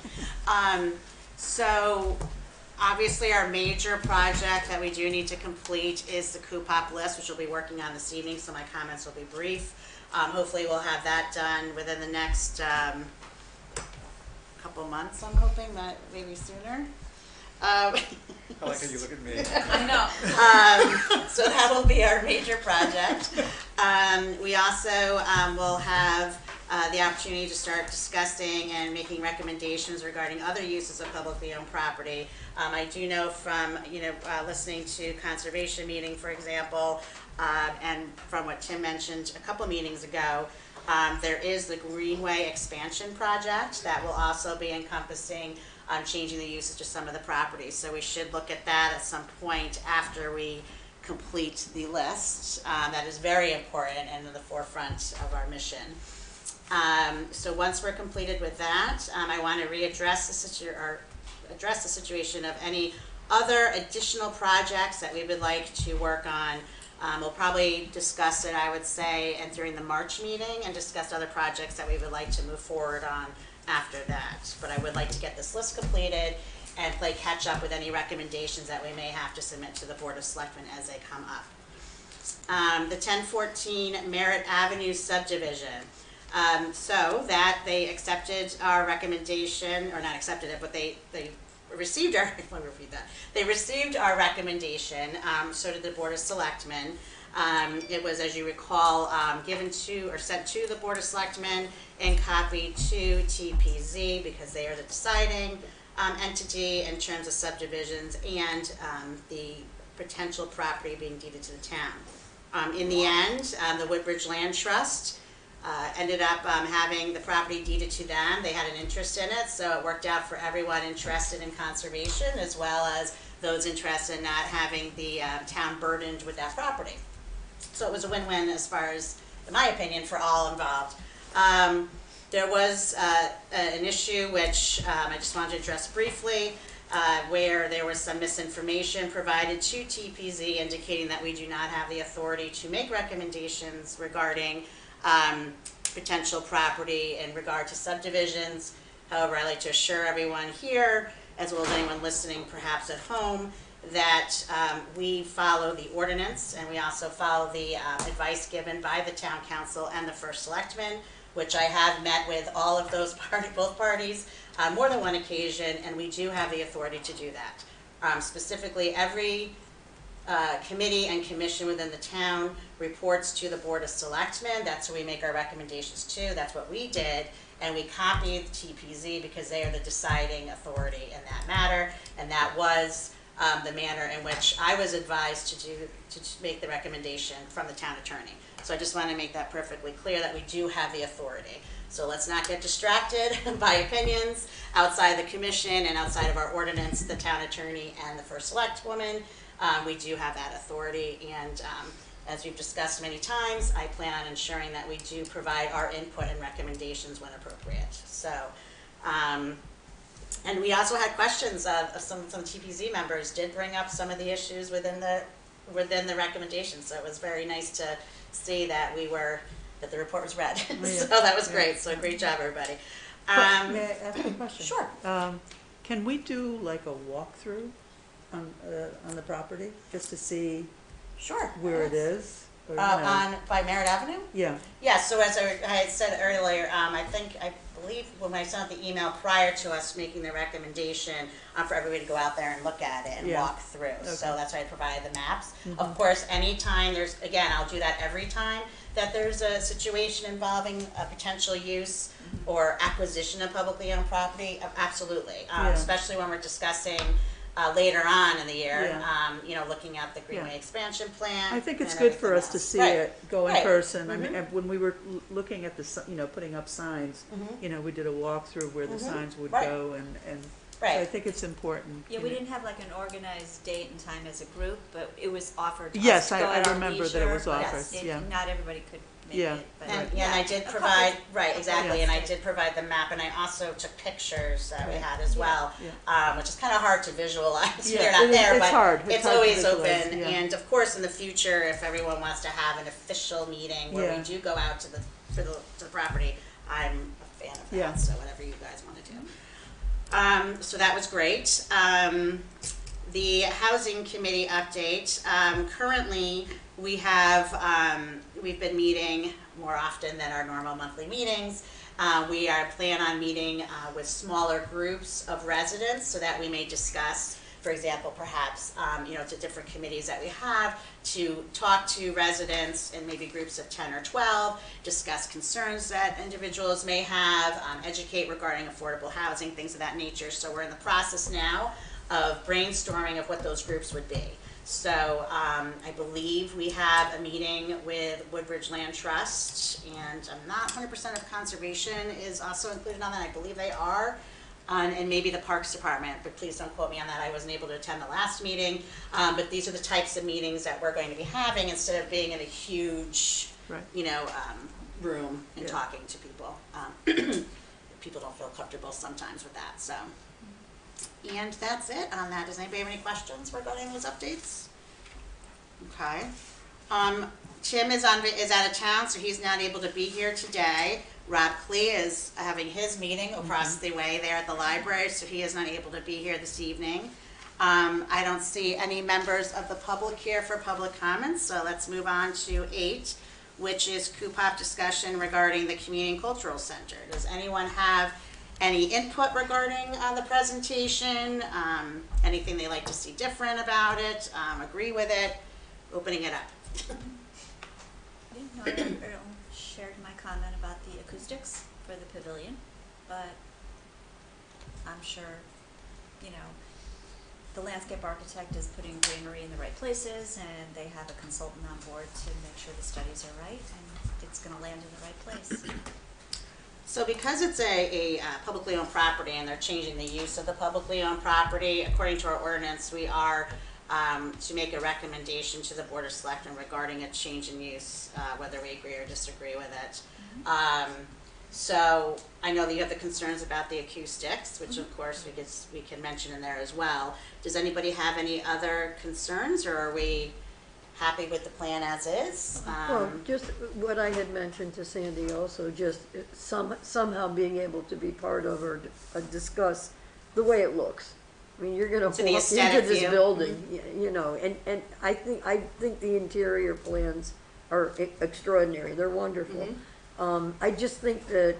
So obviously our major project that we do need to complete is the Cupop list, which we'll be working on this evening, so my comments will be brief. Hopefully we'll have that done within the next couple months, I'm hoping, that maybe sooner. I like how you look at me. I know. So that will be our major project. We also will have the opportunity to start discussing and making recommendations regarding other uses of publicly owned property. I do know from, listening to conservation meeting, for example, and from what Tim mentioned a couple meetings ago, there is the Greenway expansion project that will also be encompassing changing the usage of some of the properties. So we should look at that at some point after we complete the list. That is very important and in the forefront of our mission. So once we're completed with that, I want to address the situation of any other additional projects that we would like to work on We'll probably discuss it, I would say, and during the March meeting, and discuss other projects that we would like to move forward on after that. But I would like to get this list completed and play catch up with any recommendations that we may have to submit to the Board of Selectmen as they come up. The 1014 Merritt Avenue subdivision. So that they accepted our recommendation, or not accepted it, but they received our, let me repeat that. They received our recommendation, so did the Board of Selectmen. It was, as you recall, given to, or sent to the Board of Selectmen and copied to TPZ because they are the deciding entity in terms of subdivisions and the potential property being deeded to the town. In the end, the Woodbridge Land Trust ended up having the property deeded to them. They had an interest in it, so it worked out for everyone interested in conservation as well as those interested in not having the town burdened with that property. So it was a win-win as far as, in my opinion, for all involved. There was an issue which I just wanted to address briefly, where there was some misinformation provided to TPZ indicating that we do not have the authority to make recommendations regarding potential property in regard to subdivisions. However, I'd like to assure everyone here, as well as anyone listening perhaps at home, that we follow the ordinance and we also follow the advice given by the town council and the first selectman, which I have met with all of those both parties on more than one occasion, and we do have the authority to do that. Specifically, every committee and commission within the town reports to the Board of Selectmen. That's who we make our recommendations to. That's what we did. And we copied TPZ because they are the deciding authority in that matter. And that was the manner in which I was advised to make the recommendation from the town attorney. So I just want to make that perfectly clear that we do have the authority. So let's not get distracted by opinions outside the commission and outside of our ordinance, the town attorney and the first select woman. We do have that authority, and as we've discussed many times, I plan on ensuring that we do provide our input and recommendations when appropriate. So, and we also had questions of some TPZ members did bring up some of the issues within the recommendations. So it was very nice to see that that the report was read. Oh, yeah. So that was great. So great job, everybody. May I ask a question? Sure. Can we do like a walkthrough on the property, just to see Sure. where it is? Or, you know? By Merritt Avenue? Yeah, Yeah, so as I had said earlier, I believe when I sent the email prior to us making the recommendation for everybody to go out there and look at it and Yeah. walk through. Okay. So that's why I provided the maps. Of course, anytime again, I'll do that every time that there's a situation involving a potential use or acquisition of publicly owned property, absolutely. Yeah. Especially when we're discussing later on in the year, Yeah. Looking at the Greenway Yeah. expansion plan. I think it's and good for everything us to else. see Right. it, go in Right. person. I mean, and when we were looking at putting up signs, Mhm. We did a walkthrough where the Mhm. signs would Right. go, and so Right. I think it's important. Yeah, we didn't have like an organized date and time as a group, but it was offered to us Yes, to I go at our remember that it leisure, was but offered, yeah. Not everybody could make Yeah. it, but. And, yeah, and I did a couple- provide, right, couple exactly, Yeah. and I did provide the map, and I also took pictures that we had as well, Yeah. which is kind of hard to visualize when Yeah, you're not it is- there, it's but hard. It's it's hard to always visualize, open. yeah. And of course, in the future, if everyone wants to have an official meeting where we Yeah. do go out to the property, I'm a fan of that, Yeah. so whatever you guys want to do. So that was great. The Housing Committee update. Currently, we've been meeting more often than our normal monthly meetings. We are plan on meeting with smaller groups of residents so that we may discuss, for example, perhaps, to different committees that we have to talk to residents in maybe groups of 10 or 12, discuss concerns that individuals may have, educate regarding affordable housing, things of that nature. So we're in the process now of brainstorming of what those groups would be. So I believe we have a meeting with Woodbridge Land Trust, and I'm not 100% of conservation is also included on that. I believe they are, and maybe the Parks Department, but please don't quote me on that. I wasn't able to attend the last meeting, but these are the types of meetings that we're going to be having instead of being in a huge, Right. room and Yeah. talking to people. People don't feel comfortable sometimes with that, so. And that's it on that. Does anybody have any questions regarding those updates? Okay. Tim is out of town, so he's not able to be here today. Rob Klee is having his meeting across the way there at the library, so he is not able to be here this evening. I don't see any members of the public here for public comments, so let's move on to 8, which is Cupop discussion regarding the Community and Cultural Center. Does anyone have any input regarding the presentation? Anything they like to see different about it? Agree with it? Opening it up. I shared my comment about the acoustics for the pavilion, but I'm sure, you know, the landscape architect is putting greenery in the right places, and they have a consultant on board to make sure the studies are right, and it's gonna land in the right place. So because it's a publicly owned property and they're changing the use of the publicly owned property, according to our ordinance, we are to make a recommendation to the Board of Selectmen regarding a change in use, whether we agree or disagree with it. So I know that you have the concerns about the acoustics, which of course we can mention in there as well. Does anybody have any other concerns, or are we happy with the plan as is? Well, just what I had mentioned to Sandy also, just somehow being able to be part of or discuss the way it looks. I mean, you're gonna walk So the into aesthetic this view. building, you know, and I think the interior plans are extraordinary, they're wonderful. I just think that,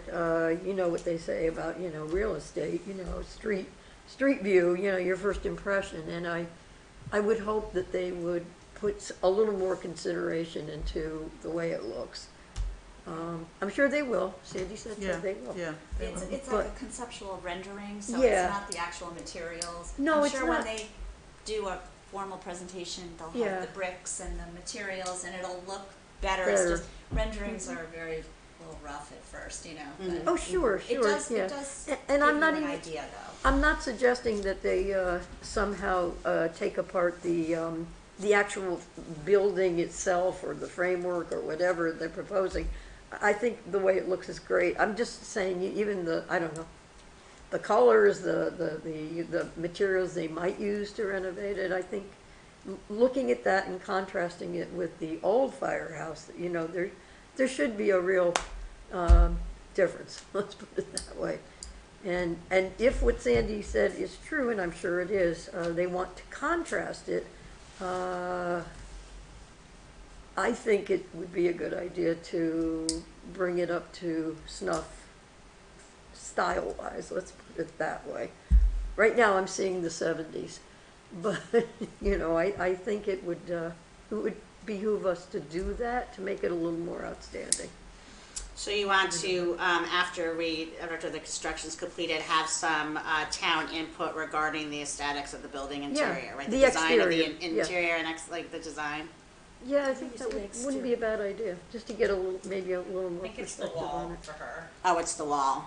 you know what they say about, you know, real estate, you know, street view, you know, your first impression, and I would hope that they would put a little more consideration into the way it looks. I'm sure they will. Sandy said Yeah, that they will. yeah. It's But- like a conceptual rendering, so Yeah. it's not the actual materials. No, I'm it's sure not. when they do a formal presentation, they'll Yeah. have the bricks and the materials, and it'll look better. It's Better. just, renderings are very, little rough at first, you know, but Oh, sure, it does, yeah. it does And give I'm you not an even, idea, though. I'm not suggesting that they somehow take apart the actual building itself or the framework or whatever they're proposing. I think the way it looks is great. I'm just saying, even I don't know, the colors, the materials they might use to renovate it, I think looking at that and contrasting it with the old firehouse, you know, there should be a real difference, let's put it that way. And if what Sandy said is true, and I'm sure it is, they want to contrast it, I think it would be a good idea to bring it up to snuff style-wise, let's put it that way. Right now, I'm seeing the 70s, but, you know, I think it would behoove us to do that, to make it a little more outstanding. So you want to, after the construction's completed, have some town input regarding the aesthetics of the building interior, right? the design of the exterior, yeah. interior and like the design. Yeah, I think that wouldn't be a bad idea, just to get maybe a little I more think it's the perspective on wall it. for her, Oh, it's the wall.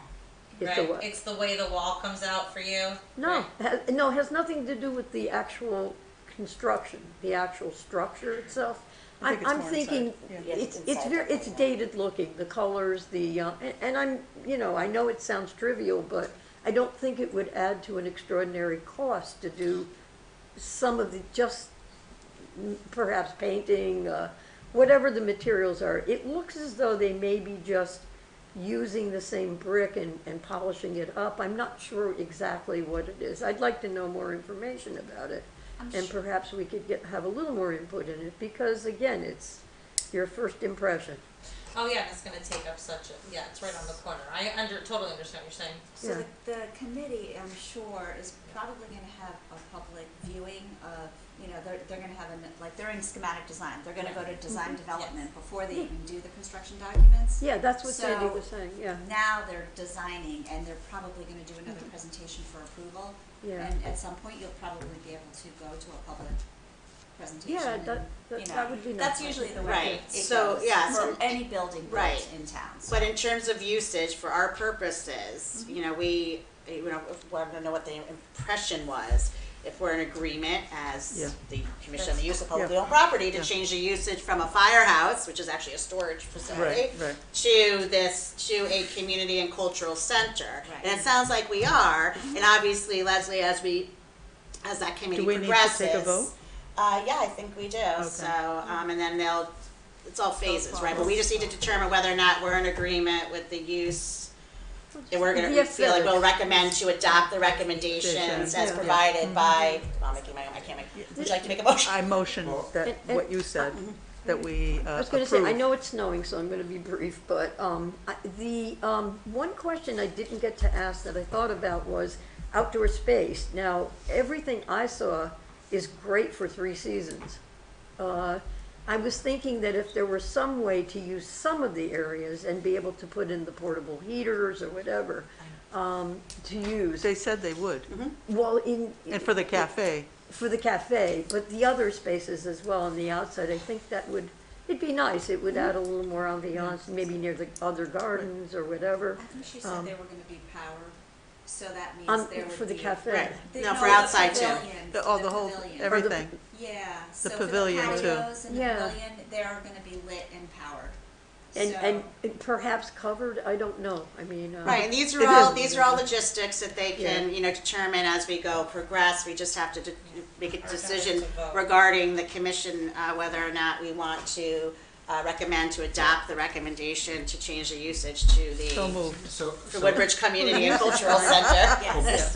It's the right? what? It's the way the wall comes out for you. No, right? no, it has nothing to do with the actual construction, the actual structure itself. I think it's I'm more thinking, inside, yeah. it's Inside very, it's definitely, dated looking, the colors, and I'm, you know, I know it sounds trivial, but I don't think it would add to an extraordinary cost to do some of the, just perhaps painting, whatever the materials are. It looks as though they may be just using the same brick and polishing it up. I'm not sure exactly what it is. I'd like to know more information about it. I'm And sure- perhaps we could have a little more input in it, because again, it's your first impression. Oh yeah, and it's gonna take up yeah, it's right on the corner. I totally understand what you're saying. So Yeah. the committee, I'm sure, is probably gonna have a public viewing of, you know, they're gonna have like, they're in schematic design, they're gonna go to design development before they even do the construction documents. Yeah, that's what Sandy So- was saying, yeah, Now they're designing, and they're probably gonna do another presentation for approval. yeah. And at some point, you'll probably be able to go to a public presentation. Yeah, and, that you know, would be nice. That's usually the way Right. it So, goes yeah, for so- any building built Right. in town. So But in terms of usage, for our purposes, you know, we want to know what the impression was. If we're in agreement as Yeah. the Commission on the Use of Publicly Yeah. Owned Property to Yeah. change the usage from a firehouse, which is actually a storage facility, Right. to a community and cultural center. Right. And it sounds like we are, and obviously, Leslie, as that Do committee we need to progresses. take a vote? Yeah, I think we do, so, and then it's all phases, right? But we just need to determine whether or not we're in agreement with the use. And we feel like we'll recommend to adopt the recommendations as Yeah. provided by, I can't make, would you like to make a motion? I motion that, what you said, that we I was gonna say, I approve. know it's snowing, so I'm gonna be brief, but, one question I didn't get to ask that I thought about was outdoor space. Now, everything I saw is great for 3 seasons. I was thinking that if there were some way to use some of the areas and be able to put in the portable heaters or whatever, to use. They said they would, Well, and for the cafe. for the cafe, but the other spaces as well on the outside, I think that it'd be nice. It would add a little more ambiance, maybe near the other gardens or whatever. I think she said they were gonna be powered, so that means On, there would be. for the cafe. Right. The- No, for the outside too. pavilion, The whole, pavilion. everything. Yeah, The so pavilion, for too. the patios and the Yeah. pavilion, they're gonna be lit and powered. And perhaps covered, I don't know, I mean. Right, and these It are all is. logistics that they can, determine as we go progress. We just have to make a decision regarding the commission, whether or not we want to recommend to adopt the recommendation to change the usage to So the moved. the Woodbridge Community and Cultural Center. Yes.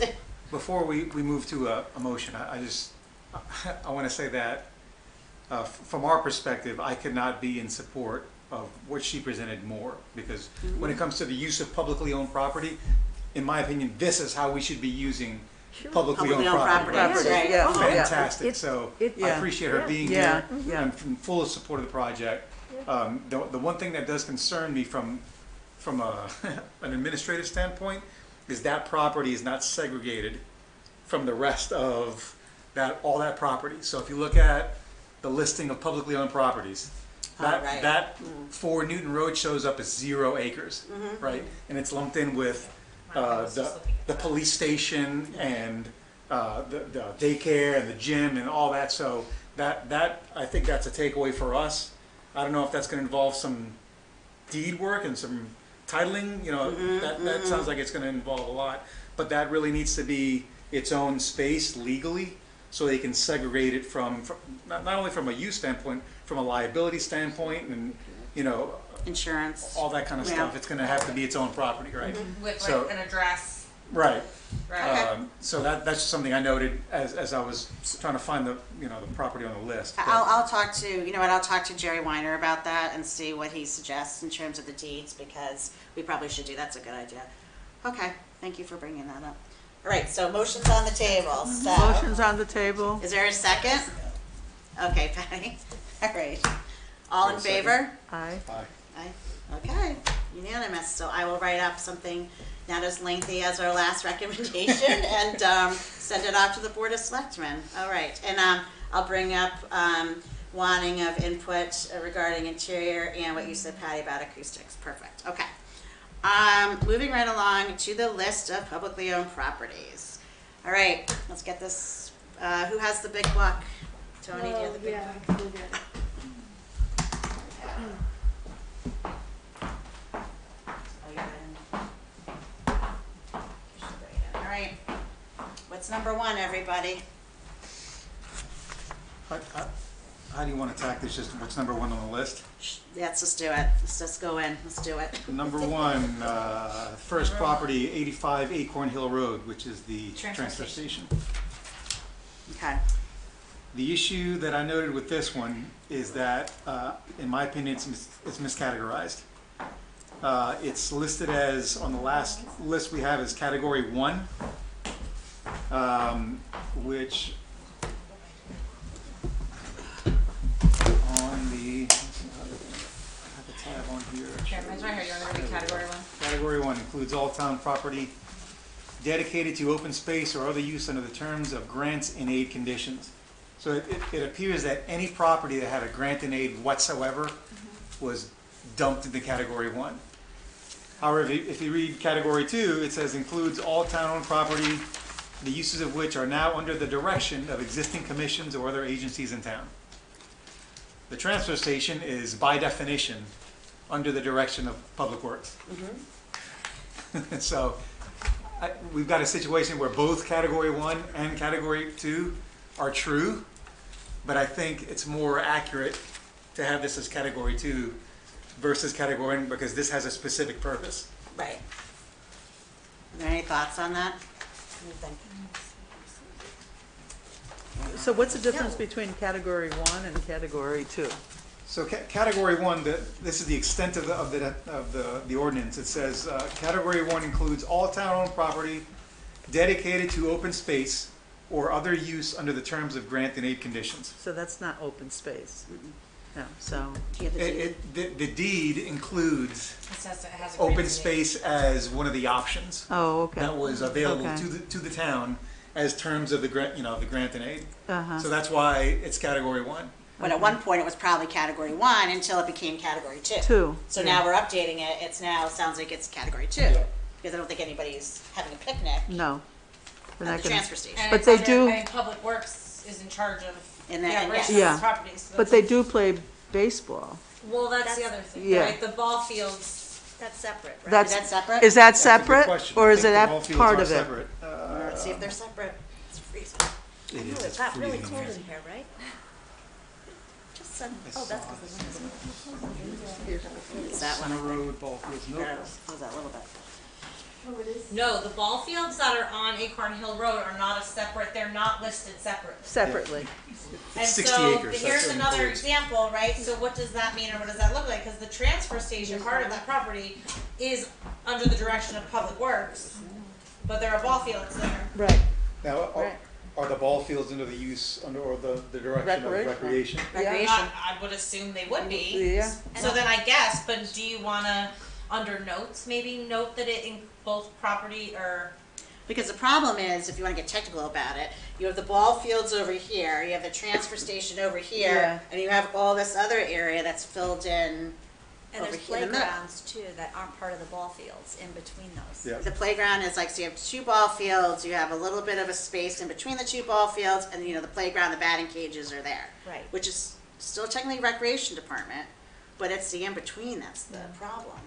Before we move to a motion, I want to say that from our perspective, I could not be in support of what she presented more, because when it comes to the use of publicly owned property, in my opinion, this is how we should be using publicly owned property. Property, right. Yeah. Fantastic, It's- so I it's- appreciate her yeah. being Yeah, here. yeah. I'm in full support of the project. The one thing that does concern me from an administrative standpoint is that property is not segregated from the rest of all that property. So if you look at the listing of publicly owned properties, right. that for Newton Road shows up as 0 acres, right? And it's lumped in with the police station and the daycare and the gym and all that. So that I think that's a takeaway for us. I don't know if that's going to involve some deed work and some titling. That sounds like it's going to involve a lot. But that really needs to be its own space legally, so they can segregate it from not only from a use standpoint, from a liability standpoint, and Insurance. all that kind of Yeah. stuff. It's going to have to be its own property, right? With So- like an address, Right. right? So that's just something I noted as I was trying to find the property on the list. But- I'll talk to, I'll talk to Jerry Weiner about that and see what he suggests in terms of the deeds, because we probably should do, that's a good idea. Okay, thank you for bringing that up. All right, so motion's on the table, so. Motion's on the table. Is there a second? Okay, Patty, all right. All in favor? Aye. Aye. Aye. Okay, unanimous, so I will write up something not as lengthy as our last recommendation and send it out to the Board of Selectmen. All right, and I'll bring up wanting of input regarding interior and what you said, Patty, about acoustics. Perfect, okay. Moving right along to the list of publicly owned properties. All right, let's get this, who has the big book? Tony, do you have the big book? we'll get it. All right, what's number 1, everybody? How do you want to attack this? Just what's number 1 on the list? Let's just do it. Let's just go in. Let's do it. Number 1, first property, 85 Acorn Hill Road, which is the transfer station. Okay. The issue that I noted with this one is that, in my opinion, it's miscategorized. It's listed as, on the last list we have, as Category 1, which on the, I have a tab on here. Here, mine's right here, you want to read category 1? Category 1 includes all town property dedicated to open space or other use under the terms of grants and aid conditions. So it appears that any property that had a grant and aid whatsoever was dumped into Category 1. However, if you read Category 2, it says includes all town-owned property, the uses of which are now under the direction of existing commissions or other agencies in town. The transfer station is, by definition, under the direction of Public Works. So we've got a situation where both Category 1 and Category 2 are true. but I think it's more accurate to have this as category 2 versus category 1 because this has a specific purpose. Right. Are there any thoughts on that? So what's the difference between category 1 and category 2? So category 1, this is the extent of the ordinance. It says category 1 includes all town-owned property dedicated to open space or other use under the terms of grant and aid conditions. So that's not open space. No, so, Do you have the deed? The deed includes It says it has a open grant space as one of the options oh, okay. that was available Okay. to the town as terms of the grant, the grant and aid. Uh-huh. So that's why it's category 1. But at one point, it was probably category 1 until it became category 2. 2. So now we're updating it, it's now, sounds like it's category 2. Because I don't think anybody's having a picnic No. They're at not the gonna- transfer station. And But it's they under- do- I mean, Public Works is in charge of And the that- operation Yeah. of the properties. But they do play baseball. Well, that's the That's- other thing, Yeah. right? The ball fields, That's separate, right? That's, Is that separate? is that That's a good separate, question. or I is think it the ball that fields part are of it? separate. Let's see if they're separate. It's freezing. It Ooh, is, it it's got really freezing cold here. in here, right? Just sudden, I oh, that's saw because it. the wind is. It's that one. Center Road, ball fields, nope. How's that a little bit? Oh, it is? no, the ball fields that are on Acorn Hill Road are not a separate, they're not listed separately. Separately. And 60 so, acres, here's that's what it another includes. example, right? So what does that mean, or what does that look like? Because the transfer station part of that property is under the direction of Public Works, but there are ball fields there. Right. Now, Right. are the ball fields under the use, or the direction of Recreation. recreation? Recreation. I would assume they would be. Yeah. So then I guess, but do you wanna, under notes, maybe note that it in both property or, Because the problem is, if you want to get technical about it, you have the ball fields over here, you have the transfer station over here, Yeah. and you have all this other area that's filled in. And over there's here in the middle. playgrounds too that aren't part of the ball fields in between those. Yeah. The playground is like, so you have 2 ball fields, you have a little bit of a space in between the 2 ball fields, and the playground, the batting cages are there. Right. Which is still technically recreation department, but it's the in-between that's the problem.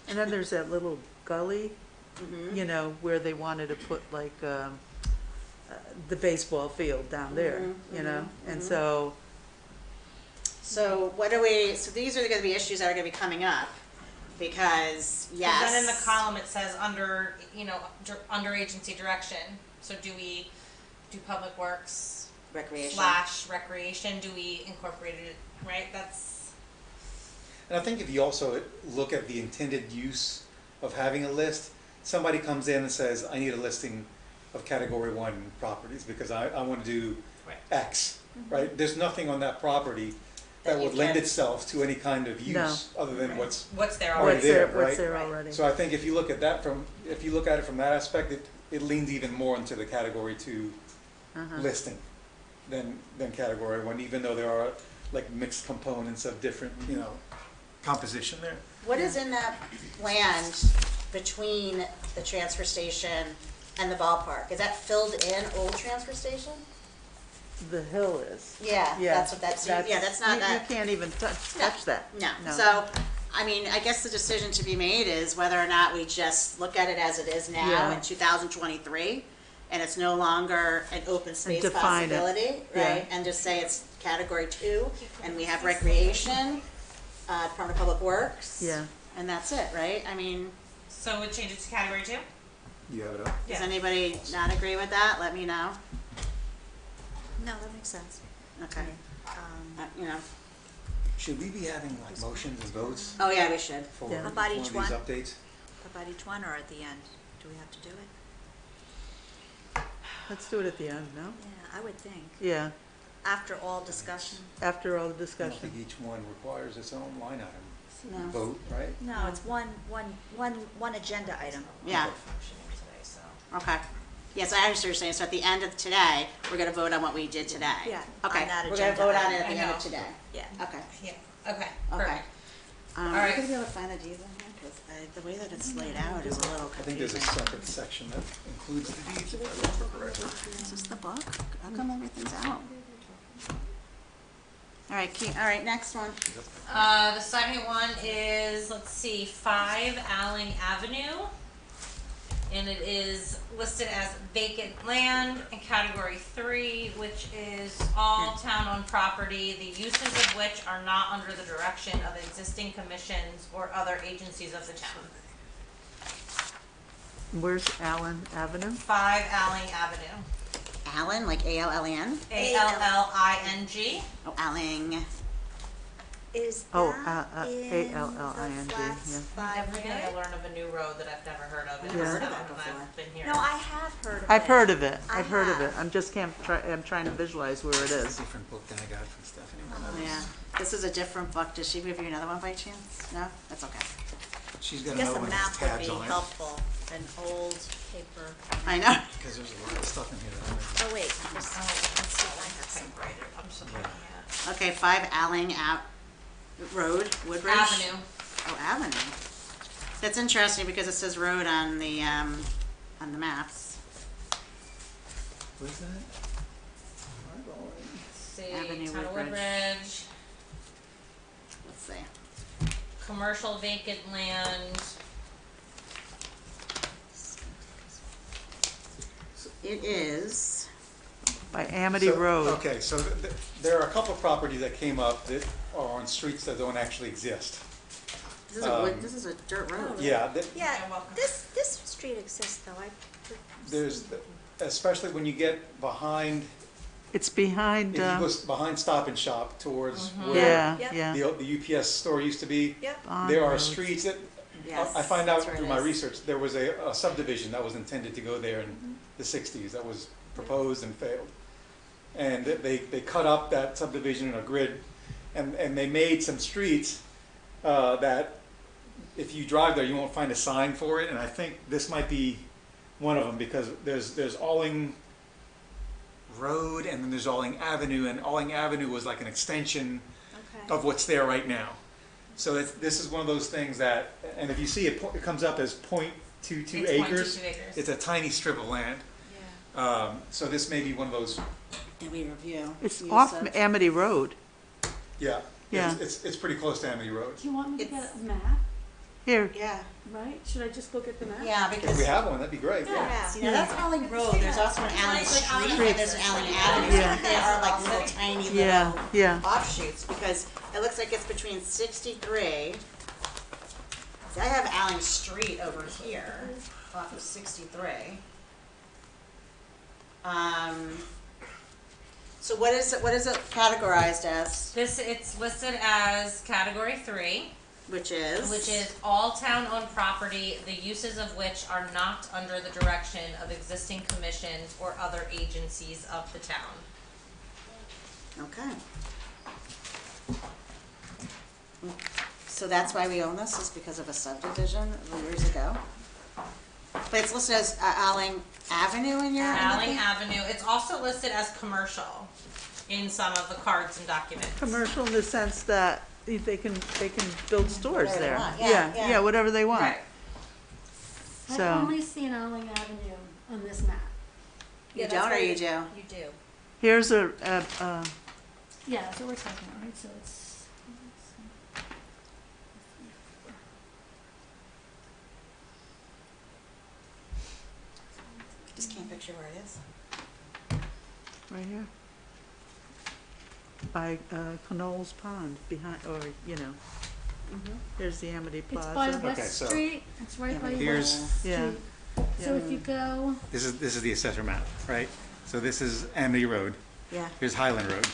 And then there's that little gully, Mm-hmm. where they wanted to put like, the baseball field down there, and so, So so these are gonna be issues that are gonna be coming up, because, yes. then in the column it says under, under agency direction. So do we do Public Works Recreation. / recreation, do we incorporate it, right? That's, And I think if you also look at the intended use of having a list, somebody comes in and says, I need a listing of category 1 properties because I want to do Right. X, right? There's nothing on that property that That you would lend can- itself to any kind of No. use other than what's what's there Already already. there, what's right? there Right. already. So I think if you look at that from that aspect, it leans even more into the category 2 listing than category 1, even though there are like mixed components of different, composition there. What is in that land between the transfer station and the ballpark? Is that filled in old transfer station? The hill is. Yeah, Yeah. that's what that's not You that. can't even touch that. No, so, I mean, I guess the decision to be made is whether or not we just look at it as it is now Yeah. in 2023, and it's no longer an open space define it. possibility, Yeah. right? And just say it's category 2, and we have recreation, Department of Public Works. Yeah. And that's it, right? I mean, So we change it to category 2? You have it up? does anybody not agree with that? Let me know. No, that makes sense. Okay. Should we be having like motions and votes Oh, yeah, we should. for Yeah. one About of each these one? updates? About each one or at the end? Do we have to do it? Let's do it at the end, no? Yeah, I would think. Yeah, After all discussion. after all the I don't discussion. think each one requires its own line item No. vote, right? No, it's one agenda item. Yeah, okay. Yes, I understand what you're saying. So at the end of today, we're gonna vote on what we did today. Yeah, Okay, on that we're gonna agenda vote on item. it at the I end of know. today. Yeah. Okay, Yeah, okay, okay. perfect. All right. You're gonna be able to find the deeds in here, because the way that it's laid out is a little I think there's a confusing. separate section that includes the deeds, if I remember correctly. Is this the book? How come everything's out? All right, next one. The second one is, let's see, 5 Alling Avenue. and it is listed as vacant land in category 3, which is all town-owned property, the uses of which are not under the direction of existing commissions or other agencies of the town. Where's Allen Avenue? 5 Alling Avenue. Allen, like A-L-L-E-N? Alling. Oh, Alling. Is Oh, that in A-L-L-I-N-G, the flats yeah. by Every day I Merritt? learn of a new road that I've never heard of in Yeah. this Heard town, of that and before. I've been here. No, I have heard of it. I've heard of it. I I've heard of it. have. I'm just I'm trying to visualize where it is. Different book than I got from Stephanie. Yeah, this is a different book. Does she give you another one by chance? No? That's okay. She's I got guess another a one map with would tabs be on it. helpful, an old paper. I know. Because there's a lot of stuff in here that I'm Oh, wait, this, Oh, let's see if I have typewriter. I'm just looking at. Okay, 5 Alling Road, Woodbridge? Avenue. Oh, Avenue. That's interesting because it says road on the maps. Where's that? See, Avenue, Town of Woodbridge. Woodbridge, Let's see. commercial vacant land. It is, By Amity Road. Okay, so there are a couple of properties that came up that are on streets that don't actually exist. this is a dirt road. Yeah, yeah, You're welcome. this street exists though, there's, especially when you get behind, It's behind, if you go behind Stop and Shop towards where yeah, Yep. yeah. the UPS store used to be. Yep. Bond There are Road. streets that, Yes, I find out that's where through it my is. research, there was a subdivision that was intended to go there in the 60s that was proposed and failed. And they cut up that subdivision in a grid, and they made some streets that if you drive there, you won't find a sign for it, and I think this might be one of them, because there's Alling Road, and then there's Alling Avenue, and Alling Avenue was like an extension okay. of what's there right now. So this is one of those things that, and if you see it, it comes up as 0.22 It's acres. 0.22 acres. It's a tiny strip of land. Yeah. So this may be one of those, Did we review? It's use off of- Amity Road. yeah. Yeah. It's pretty close to Amity Road. Do you want me to It's- get a map, Here, Yeah, right? Should I just go get the map? yeah, If because, we have one, that'd be great. Yeah. see, now that's Alling Road, there's also an Alling It's like Alling Street, and there's an Alling Avenue. Yeah. They are like little tiny yeah, little yeah. offshoots, because it looks like it's between 63. See, I have Alling Street over here, off of 63. So what is it categorized as, It's listed as category 3, which is? all town-owned property, the uses of which are not under the direction of existing commissions or other agencies of the town. Okay. So that's why we own this, is because of a subdivision years ago? But it's listed as Alling Avenue in your? Alling Avenue, it's also listed as commercial in some of the cards and documents. Commercial in the sense that they can build stores Whatever they there. want. Yeah, yeah. Yeah, whatever they want. Right. I So- only see an Alling Avenue on this map. You Yeah, that's don't, or where you do? You do. Here's a Yeah, that's what we're talking about, right? So it's. Just can't picture where it is. right here. By Knoll's Pond, behind, or, you know, here's the Amity It's Plaza. by Okay, West so Street, it's right by here's- West Street. Yeah. So if you go, This is the assessor map, right? So this is Amity Road. Yeah. Here's Highland Road.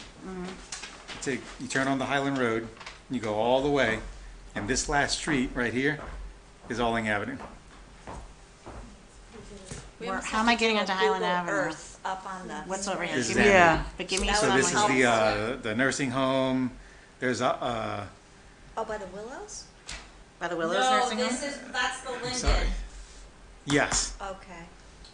You turn on the Highland Road, you go all the way, and this last street right here is Alling Avenue. We Where- almost how have am I to getting do a onto Highland Google Avenue? Earth up on the. What's over here? This Give is me- Yeah. But give me That So some this is help. the nursing home. There's Oh, by the Willows? By the Willows No, Nursing Home? that's the sorry. Linden. Yes. Okay.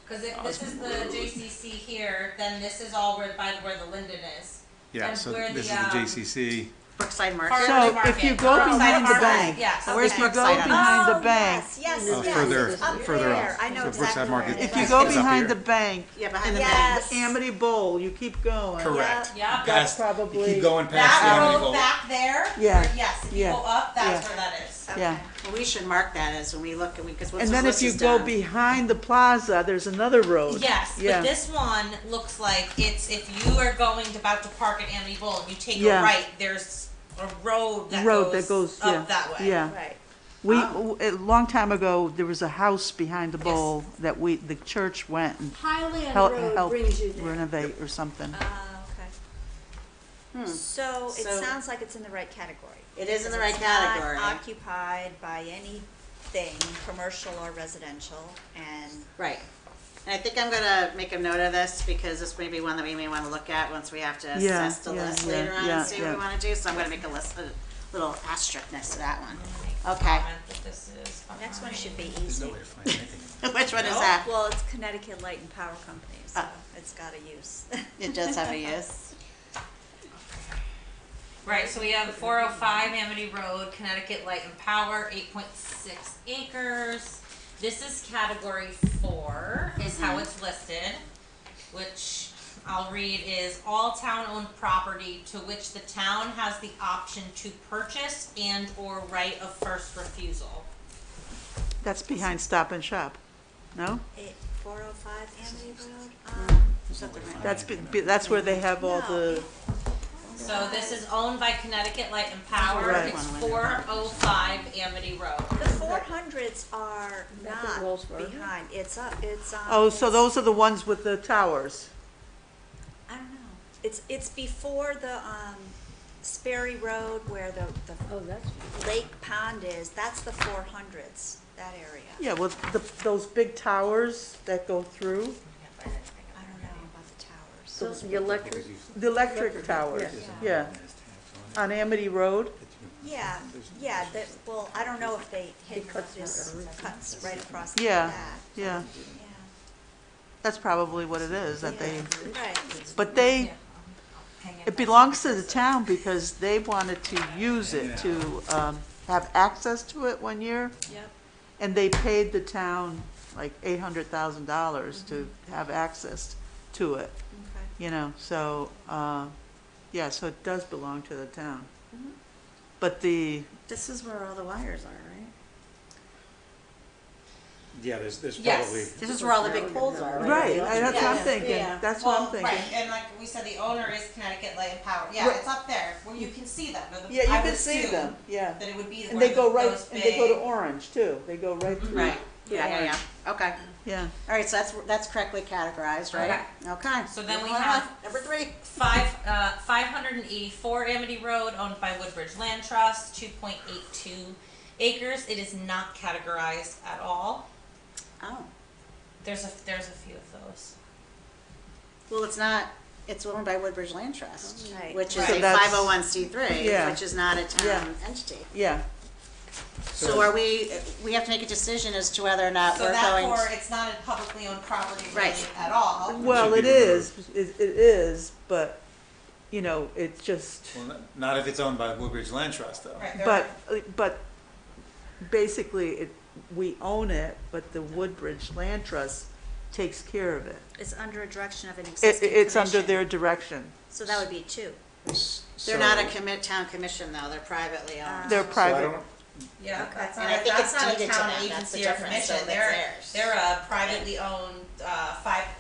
Because this is the JCC here, then this is all by where the Linden is. Yeah. And So where this the, is the JCC. Brookside Farmers Market? So if you Market. go Brookside behind the Market, bank, Yes. Where's if you go Brookside on behind Oh, the bank, yes, yes, Oh, yes. further Up off. there. I know So exactly Brookside where Market. it is. if you It's go up behind here. the bank, Yeah, behind the Yes. bank. Amity Bowl, you keep going. Correct. Yeah. That's Past, probably- you keep going past the That Amity road Bowl. back there, Yeah. where- yes, if you Yeah. go up, that's Yeah. where that is. Yeah, Well, we should mark that as when we look at, because once And this then list if you is go done. behind the plaza, there's another road. Yes, Yeah. but this one looks like it's, if you are going about to park at Amity Bowl and you take Yeah. a right, there's a road that goes yeah, up that way. Yeah. Right. A long time ago, there was a house behind the bowl that the church went and Highland helped Road brings you there. renovate or something. Okay. So it So- sounds like it's in the right category. It is in the because right it's not category. occupied by anything, commercial or residential, and Right. And I think I'm gonna make a note of this, because this may be one that we may wanna look at once we have to Yeah, assess the yeah, list yeah, later on yeah, and see what we yeah. wanna do, so I'm gonna make a list, a little asterisk next to that one. Comment Okay. that this is next one should be There's no easy. way to find anything. Which one is that? Well, it's Connecticut Light and Power Company, so Ah. it's got a use. It does have a use. Right, so we have 405 Amity Road, Connecticut Light and Power, 8.6 acres. This is category 4, is how it's listed, which I'll read is all town-owned property to which the town has the option to purchase and or right of first refusal. That's behind Stop and Shop, no? 405 Amity Road? That's where they have all the, So this is owned by Connecticut Light and Power, Right. it's 405 Amity Road. The 400s are Back at not Wells Fargo? behind, it's up, it's on. oh, so those are the ones with the towers. I don't know. It's before the, Sperry Road where the Oh, that's, lake pond is, that's the 400s, that area. Yeah, well, those big towers that go through, I don't know about the towers. so the electric, the electric towers, yeah. On Amity Road, Yeah, well, I don't know if they hit cuts this, it. cuts right across Yeah. that. yeah, Yeah, that's probably what it is, that they, right. but they, it belongs to the town because they wanted to use it to, have access to it one year. Yep. And they paid the town like $800,000 to have access to it, Okay. you know, so, yeah, so it does belong to the town. Mm-hmm. But This is where all the wires are, right? Yeah, there's Yes. probably, This is where all the big poles are, right? right, The that's what I'm Yeah. thinking, Yeah. that's what I'm Well, thinking. right, and like we said, the owner is Connecticut Light and Power. Yeah, Right. it's up there where you can see them. But Yeah, you I can would see assume them, yeah. That it would be And where they go right, those and they go to big- Orange too, they go right through. Right, to yeah, Orange. okay. Yeah, All right, so that's correctly categorized, right? Okay. So then we Moving have- on. Number 3. 584 Amity Road, owned by Woodbridge Land Trust, 2.82 acres. It is not categorized at all. Oh, There's a few of those. well, it's owned by Woodbridge Land Trust, Right. which is Right. a So that's- 501c3, Yeah. which is not a town Yeah. entity. yeah, So are we have to make a decision as to whether or not So we're going. therefore, it's not a publicly owned property really Right. at all. well, should it be is, it is, but, you know, it's just. well, not if it's owned by Woodbridge Land Trust, though. Right, there- But basically, we own it, but the Woodbridge Land Trust takes care of it. It's under a direction of an existing It's under commission. their direction. So that would be 2. They're not a town commission, though, they're privately owned. They're So I private. don't, Yeah, Okay. that's And not, I think that's it's not a deeded to town them. That's the agency or difference, so commission. that's theirs. They're a privately owned,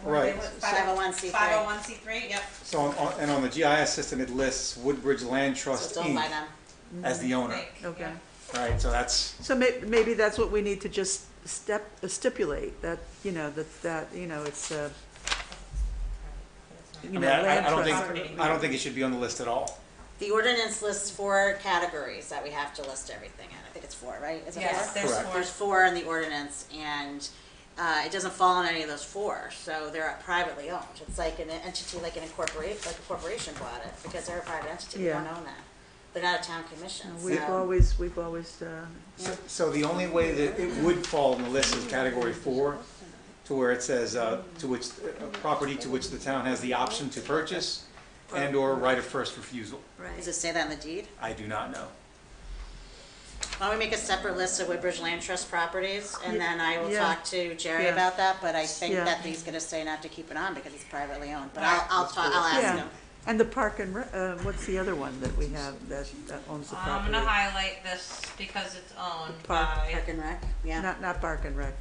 Right. 501c3. 501c3, yep. so on the GIS system, it lists Woodbridge Land So Trust it's owned by Inc. them. as the owner, Like, Okay. yeah. right? So that's, So maybe that's what we need to just stipulate, that, you know, that, you know, it's, I you mean, know, land I don't trust. think, I don't think it should be on the list at all. The ordinance lists 4 categories that we have to list everything in. I think it's 4, right? Is it Yes, 4? there's Correct. There's 4 in the ordinance, and it doesn't fall in any of those 4, so they're privately owned. It's like an entity, like a corporation bought it, because they're a private entity, we don't Yeah. own that. They're not a town commission, We've so. always, So the only way that it would fall on the list is category 4, to where it says, to which, property to which the town has the option to purchase and/or right of first refusal. Does it say that in the deed? I do not know. Why don't we make a separate list of Woodbridge Land Trust properties, and then I will Yeah. talk to Jerry Yeah. about that, but I think Yeah. that he's gonna say not to keep it on because it's privately owned, but I'll ask Yeah. him. And the park and, what's the other one that we have that owns the I'm property? gonna highlight this because it's owned Park- by, Park and Rec, yeah. Not Park and Rec,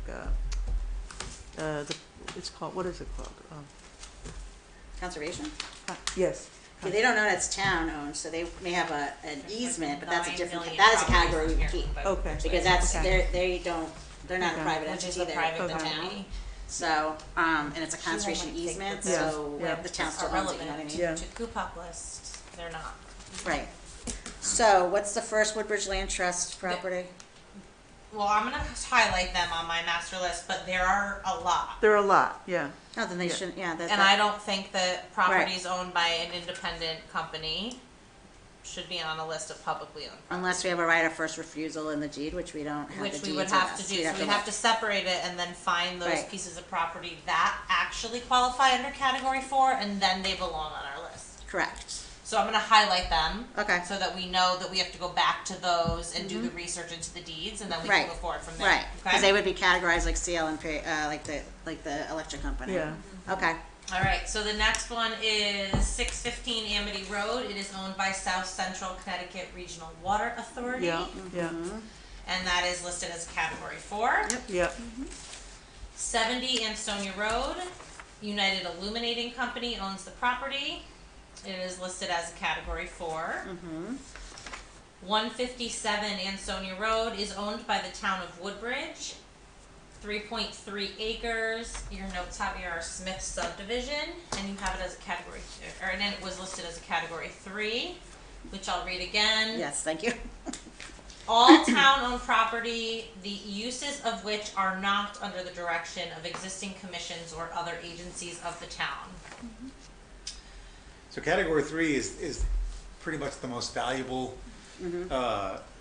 it's called, what is it called? Conservation? Yes. Yeah, they don't know it's town owned, so they may have an easement, but that's a 9 different, million that is a properties category we here, would keep. but- Okay. Because that's, Okay. they're not a Okay. private Which is entity, a they're private the entity. town. So, and it's a conservation might take easement, the- Yeah, so yeah. the town It's still owns it, you know what I irrelevant mean? Yeah. to Cupop list, they're not. Right. So what's the first Woodbridge Land Trust property? Well, I'm gonna highlight them on my master list, but there are a lot. There are a lot, yeah. Oh, then they Yeah. shouldn't, yeah, And I don't think that properties owned by an independent company should be on a list of publicly owned. unless we have a right of first refusal in the deed, which we don't have the Which deeds we would of have us. to do, You'd so we'd have to look. separate it and then find those Right. pieces of property that actually qualify under category 4, and then they belong on our list. Correct. So I'm gonna highlight them. Okay. So that we know that we have to go back to those and do the research into the deeds, and then we Right. can go forward from there. Right, because Okay? they would be categorized like CL and like the electric company. Yeah. Okay. All right, so the next one is 615 Amity Road. It is owned by South Central Connecticut Regional Water Authority. Yeah, yeah, And that is listed as category 4. yeah. 70 Ansonia Road, United Illuminating Company owns the property. It is listed as a category 4. 157 Ansonia Road is owned by the town of Woodbridge. 3.3 acres. Your notes have your Smith subdivision, and you have it as a category, and then it was listed as a category 3, which I'll read again. Yes, thank you. All town-owned property, the uses of which are not under the direction of existing commissions or other agencies of the town. So category 3 is pretty much the most valuable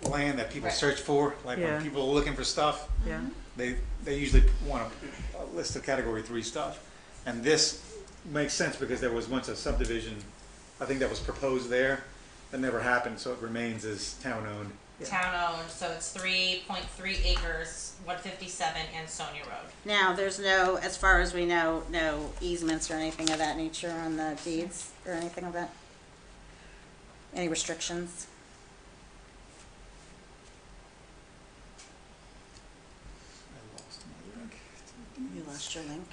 land that people Right. search for. Like Yeah. when people are looking for stuff, Yeah, they usually want a list of category 3 stuff. And this makes sense because there was once a subdivision, I think that was proposed there, that never happened, so it remains as town-owned. Yeah. Town-owned, so it's 3.3 acres, 157 Ansonia Road. Now, there's no, as far as we know, no easements or anything of that nature on the deeds or anything of that? Any restrictions? I lost my link to the You deeds. lost your link.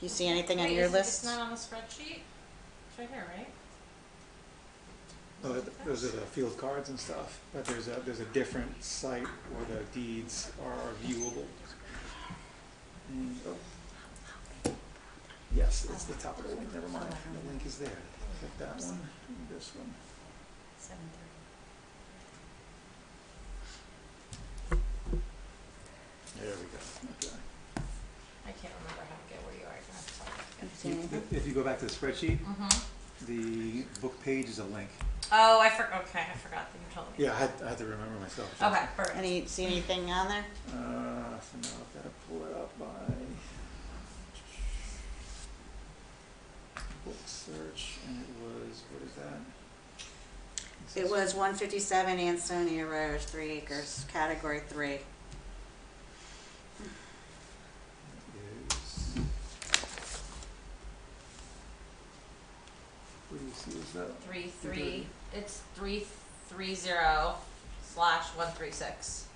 Do you see anything on Wait, your it's list? not on the spreadsheet? It's right here, right? Oh, those are the field cards and stuff, but there's a different site where the deeds are viewable. Oh. Yes, it's the top of the link, never mind, the link is there. Click that one, and this one. 7:30. There we go, okay. I can't remember how to get where you are. You're gonna have to tell me. See anything? If you go back to the spreadsheet, Mhm. the book page is a link. Oh, okay, I forgot that you told me. Yeah, I had to remember myself. Okay, perfect. See anything on there? So now I've got to pull it up by book search, and it was, what is that? It was 157 Ansonia Road, 3 acres, category 3. Is, what do you see, is that? 3-3, it's 330/136.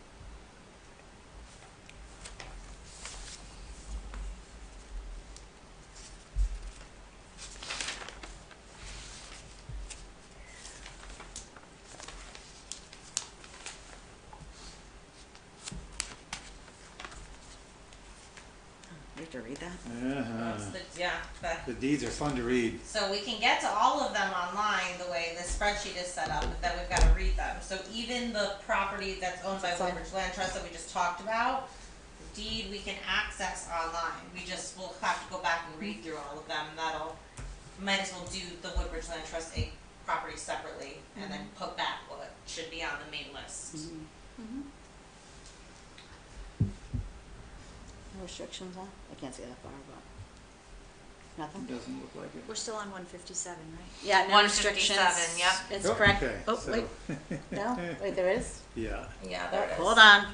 You have to read that? That's The deeds are fun to read. so we can get to all of them online the way the spreadsheet is set up, but then we've gotta read them. So even the property that's owned by Woodbridge Land Trust that we just talked about, the deed we can access online. We just will have to go back and read through all of them. Might as well do the Woodbridge Land Trust a property separately and then put back what should be on the main list. No restrictions on? I can't see that far, but. Nothing? Doesn't look like it. We're still on 157, right? Yeah, no 157, restrictions. yep. It's Oh, correct. okay, Oh, so- wait, no, wait, there is? Yeah. Yeah, there it is. Hold on.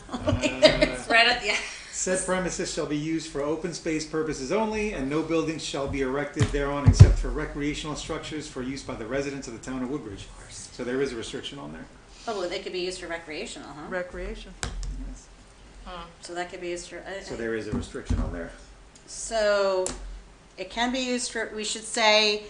It's right at the, Said premises shall be used for open space purposes only, and no buildings shall be erected thereon except for recreational structures for use by the residents of the town of Woodbridge. So there is a restriction on there. Oh, well, they could be used for recreational, huh? Recreation. So that could be used for, So there is a restriction on there. so it can be used for, we should say,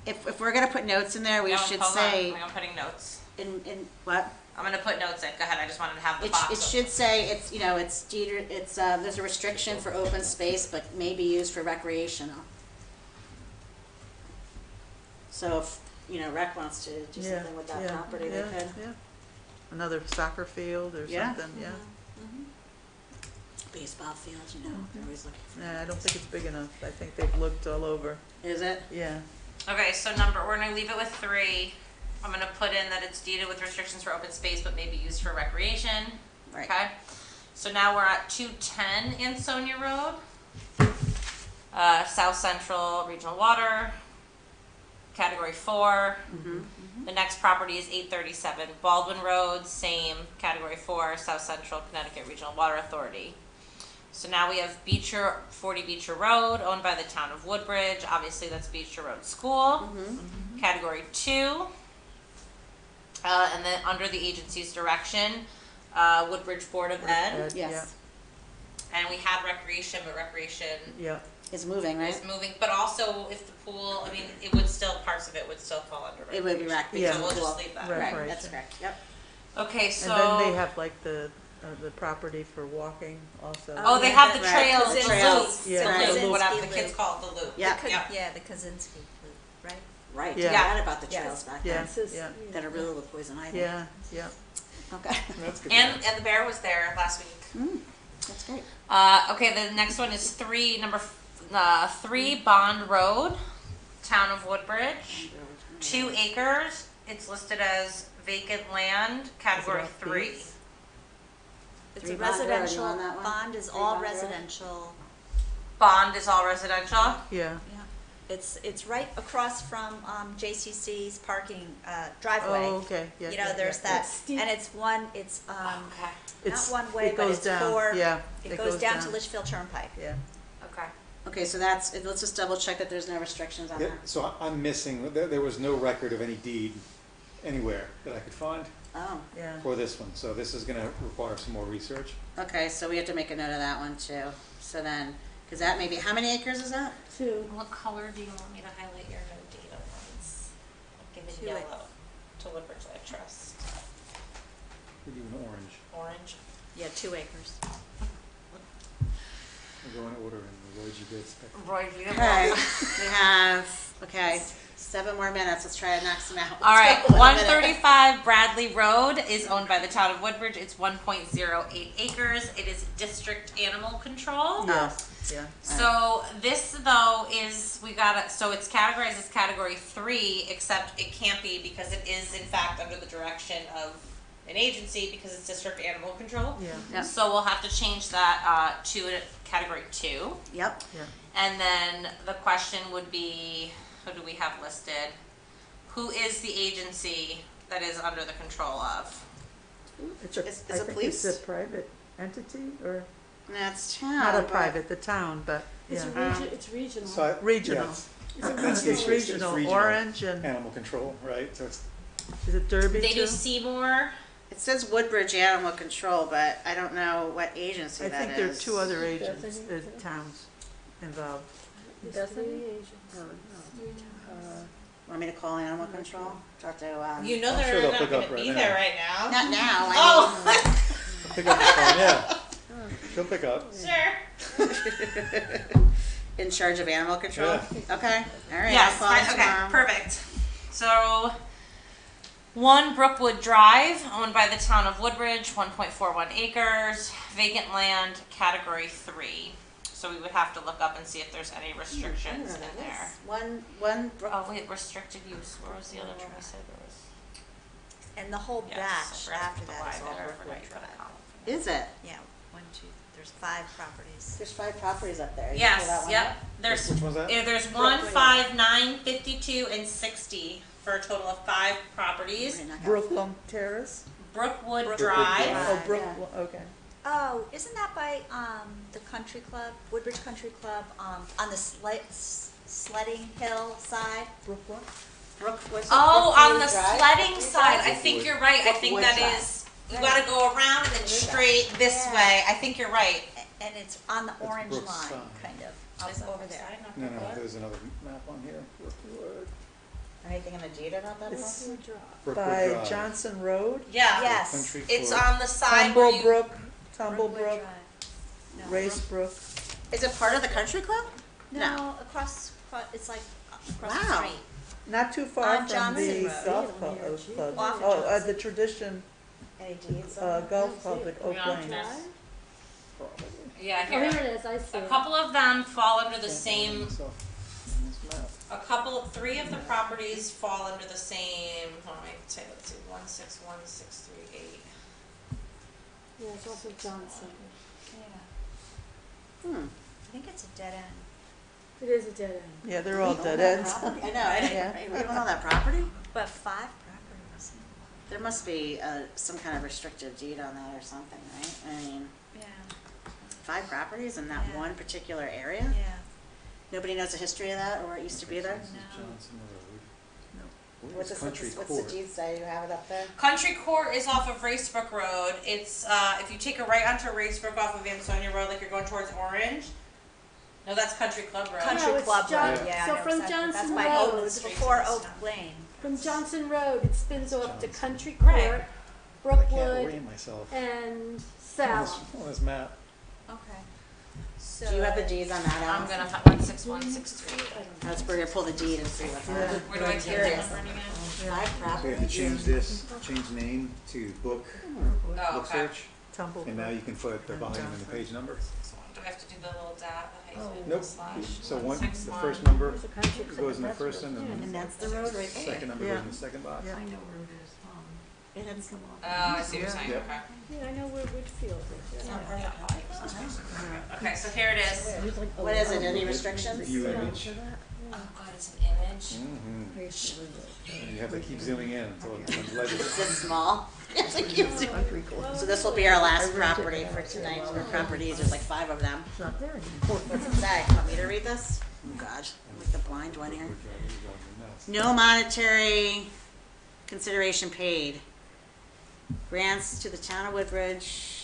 if we're gonna put notes in there, we should say, I'm putting notes. in what? I'm gonna put notes in. Go ahead. I just wanted to have the It box. should say, it's, you know, it's deeded, it's, there's a restriction for open space, but may be used for recreational. So if, you know, rec wants to do Yeah, something with that yeah, property, they yeah, could. yeah. Another soccer field or Yeah. something, yeah. Baseball field, you know, they're always looking for. Yeah, I don't think it's big enough. I think they've looked all over. Is it? Yeah. Okay, so we're gonna leave it with 3. I'm gonna put in that it's deeded with restrictions for open space, but may be used for recreation. Right. Okay. So now we're at 210 Ansonia Road. South Central Regional Water, Category 4. The next property is 837 Baldwin Road, same, Category 4, South Central Connecticut Regional Water Authority. So now we have 40 Beecher Road, owned by the town of Woodbridge. Obviously, that's Beecher Road School. Category 2. And then under the agency's direction, Woodbridge Board of Ed. Yes. And we had recreation, but recreation Yeah. It's moving, right? is moving. But also, if the pool, I mean, it would still, parts of it would still fall under It recreation. would be Yeah. So we'll recreational. just leave that. Right. Right, that's correct, yep. Okay, so. And then they have like the property for walking also. Oh, they have the Right. trails, the Trails. loop, Yeah. the Right. loop, whatever the Kaczynski kids loop. call it, the loop. Yeah. Yeah. Yeah, the Kaczynski loop, right? Right, Yeah. I forgot about the Yes. trails back Yeah, then, It's just- yeah, that are really with poison ivy. yeah, yeah. Okay, That's good. And the bear was there last week. that's great. Okay, the next one is 3 Bond Road, Town of Woodbridge, 2 acres. It's listed as vacant land, Category off 3. Pete's? It's Three a Bond Road, you residential, on that one? bond is Three all Bond Road? residential. Bond is all residential. Yeah. Yeah. It's right across from, JCC's parking, driveway. Oh, okay, yeah. You know, yeah, there's yeah. that, It's steep. and it's Okay. not It's- one way, it but goes it's down, 4. yeah, It it goes goes down to down. Litchfield Turnpike. Yeah. Okay. Okay, so let's just double check that there's no restrictions on Yeah, that. so I'm missing, there was no record of any deed anywhere that I could find Oh, Yeah. for this one, so this is gonna require some more research. okay, so we have to make a note of that one too. So then, because that may be, how many acres is that? 2. What color do you want me to highlight your no data ones? Give it 2 yellow to Woodbridge Life Trust. We're doing orange. Orange. Yeah, 2 acres. We'll go in order and Roy G. Bids. Roy, you Okay, we have, 7 more minutes, let's try to knock some out. All right, Let's go. 135 Bradley Road is owned by the town of Woodbridge. It's 1.08 acres. It is district animal control. Yeah, yeah. So this though is, so it's categorized as Category 3, except it can't be because it is in fact under the direction of an agency because it's district animal control. Yeah. Yep. So we'll have to change that to a Category 2. Yep, And then the question would be, who do we have listed? Who is the agency that is under the control of? It's a, Is I it think police? it's a private entity or, that's town. not a but- private, the town, but, It's yeah. it's regional. So I- Regional. yeah, it's- It's a that's the regional. It's issue, regional, regional. Orange and, Animal control, right, so it's, is it Derby They too? do Seymour. It says Woodbridge Animal Control, but I don't know what agency I that think is. there are 2 other agents, Bethany, too? towns involved. There's 3 agents. Want me to call Animal Control? Talk to, You know I'm they're sure they'll not pick going up to right be now. there right now. not now, I Oh, pick up the phone, yeah. She'll pick up. sure. mean, in charge of Animal Control? Yeah. Okay, all right, I'll Yes, call him okay, tomorrow. perfect. So, 1 Brookwood Drive, owned by the town of Woodbridge, 1.41 acres, vacant land, Category 3. So we would have to look up and see if there's any restrictions in there. One, Oh wait, restricted use, where was the other one we said there was? And the whole Yes, batch I forgot to after put the that Y is all there, I Brookwood forgot to put a Drive. column. is it? Yeah, 1, 2, there's 5 properties. There's 5 properties up there. You can pull that Yes, one yep, up? there's, Which one's that? there's 1, 5, 9, 52, and 60, for a total of 5 properties. Okay, knock out. Brooklyn Terrace? Brookwood Brookwood Drive. Drive. Oh, Brookline, okay. Oh, isn't that by, the country club, Woodbridge Country Club, on the sledding hill side? Brookwood? What's it, Oh, on the Brookwood Drive? sledding side, I think you're right, I think Brookwood that Drive. is, you gotta go around and then straight this Yeah. way, I think you're right. And it's on the orange Brooks line, side. kind of, Is it up over there. outside, not No, no, Brookwood? there's another map on here. Brookwood. Anything in the deed about that? It's Brookwood by Drive. Johnson Road, Yeah, Yes. Country it's Club. on the side where you. Tumblebrook, Brookwood Tumblebrook, Drive. No, Racebrook. Is it part of the country club? No, it's like across the Wow. street. Not too far On from Johnson the Road. golf club. Off of Oh, Johnson. the Tradition Any deeds on that? Golf Club at Oak Yeah. Lane. Yeah, Oh, here here, it is, I see a it. couple of them fall under the same, Myself on this map. three of the properties fall under the same, let me say, let's see, 161638. Yeah, it's also Johnson. Yeah. I think it's a dead end. It is a dead end. Yeah, they're all dead ends. I know, Yeah. we don't know that property? But 5 properties. There must be some kind of restrictive deed on that or something, right? I mean, Yeah, 5 properties in that Yeah. one particular area? yeah. Nobody knows the history of that or what used to be there? This is No. Johnson Road. What What's is the Country what's the Court? deed say? You have it up there? Country Court is off of Racebrook Road. It's, if you take a right onto Racebrook off of Ansonia Road, like you're going towards Orange. No, that's Country Club Road. Country No, it's Club John- Road, yeah. I so know from exactly. That's Johnson by Road- Oak, it's before Oak Lane. From Johnson Road, it spins off to Johnson. Country Right. Court, I can't Brookwood, orient myself and on Salem. this map. Okay. So. Do you have the deeds on that, I'm Alice? gonna, 16163. Let's bring pull the deed and see what's on it. Where do I take that from again? 5 So you have to properties? change this, change name to book, Oh, book okay. search, Tumblebrook. and now you can put the volume and the page number. Do I have to do the little dot, the hyphen, Nope, slash? so one, the 161. first number There's a country club, goes in the that's first where- and yeah. then And that's the road right the there. second number Yeah. goes in the second box. Yeah. It had some- Oh, I see what you're saying, Yep. okay. Yeah, I know where Whitfield is. yeah. Okay, so here it is. What is it, any restrictions? View image. Oh god, it's an image. Mm-hmm. You have to keep zooming in until it becomes legible. Is this small? Yes, I keep zooming. So this will be our last property for tonight, or properties, there's like 5 of them. What's it say? Want me to read this? Oh God, I'm like the blind one here. No monetary consideration paid. Grants to the town of Woodbridge.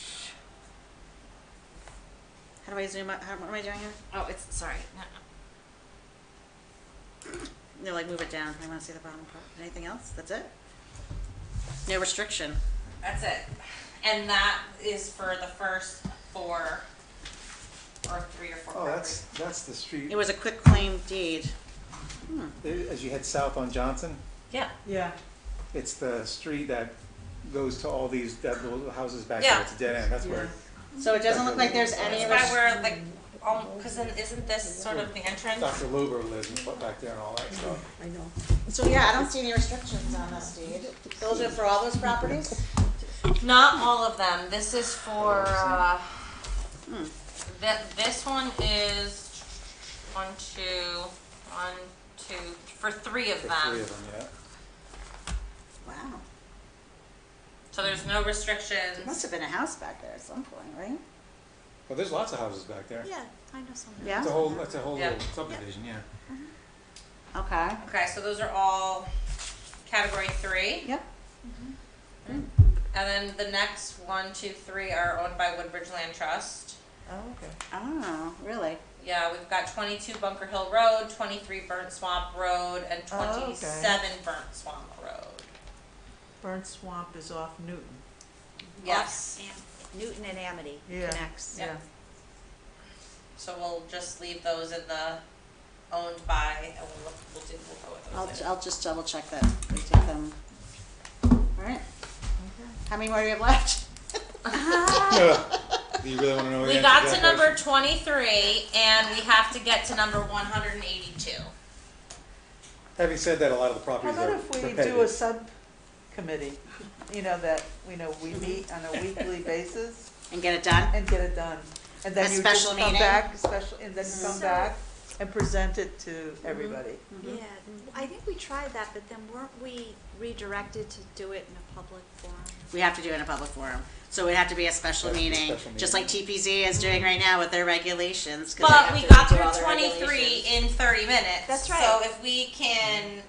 How do I zoom up? What am I doing here? Oh, it's, sorry. No, like move it down. I want to see the bottom part. Anything else? That's it? No restriction. That's it. And that is for the first 4 or 3 or 4 Oh, properties. that's the street, It was a quick claim deed. as you head south on Johnson, Yeah. Yeah. it's the street that goes to all these, that little houses back Yeah. there, it's a dead end, that's where. So it doesn't look like there's any It's by rest- where, like, cause then isn't this sort of the entrance? Dr. Lober lives and put back there and all that stuff. I know. So yeah, I don't see any restrictions on this deed. Those are for all those properties? Not all of them. This is for, this one is 1, 2, for 3 of For them. 3 of them, yeah. Wow. So there's no There restrictions. must have been a house back there at some point, right? Well, there's lots of houses back there. Yeah, I know some. Yeah? It's a whole Yeah. little subdivision, yeah. Okay. Okay, so those are all category 3. Yep. And then the next 1, 2, 3 are owned by Woodbridge Land Trust. Oh, okay. Oh, really? Yeah, we've got 22 Bunker Hill Road, 23 Burnt Swamp Road, and Oh, okay. 27 Burnt Swamp Road. Burnt Swamp is off Newton. Yes. Newton and Amity Yeah. connects. Yeah. So we'll just leave those in the owned by, and we'll go with those later. I'll just double check that. We take them. Alright. How many more do we have left? Do you really wanna know the We answer got that to number question? 23, and we have to get to number 182. Having said that, a lot of the How properties about are if we do a repetitive. subcommittee, that, we meet on a weekly basis And get it done? and get it done? And then A you just special come meeting? back, and then you come So- back. and present it to everybody. Yeah, I think we tried that, but then weren't we redirected to do it in a public forum? We have to do it in a public forum. So it'd have to be a special Has to be a meeting, special just meeting. like TPZ is doing right now with their regulations. 'cause they But have we to got do through all their 23 regulations. in 30 minutes. That's right. So if we can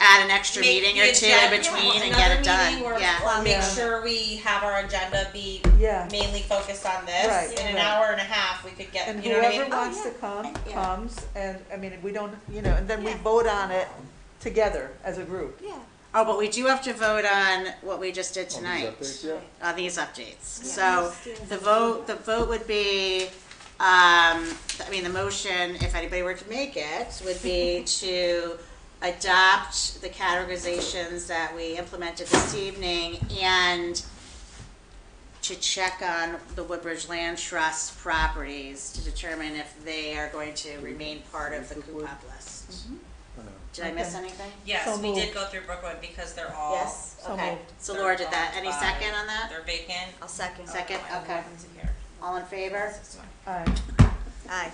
Add an extra make meeting the or two in agenda- between and another get it done. meeting or- Yeah. Or make Yeah. sure we have our agenda be Yeah. mainly focused on this. Right, In an right. hour and a half, we could get, And you know what I whoever mean? wants to yeah. come, Yeah. comes, and, I mean, we don't, and then we Yeah. vote on it together as a group. Yeah. Oh, but we do have to vote on what we just did All these tonight. updates, yeah. On these updates. Yeah. So the vote would be, the motion, if anybody were to make it, would be to adopt the categorizations that we implemented this evening and to check on the Woodbridge Land Trust properties to determine if they are going to remain part of the Cupop list. Did I miss Okay. anything? Yes, So we did moved. go through Brookwood because they're all. Yes, So okay. moved. So Laura did that. Any They're second on that? They're vacant. I'll second. Second, okay. Welcome to here. All in favor? Aye. Aye.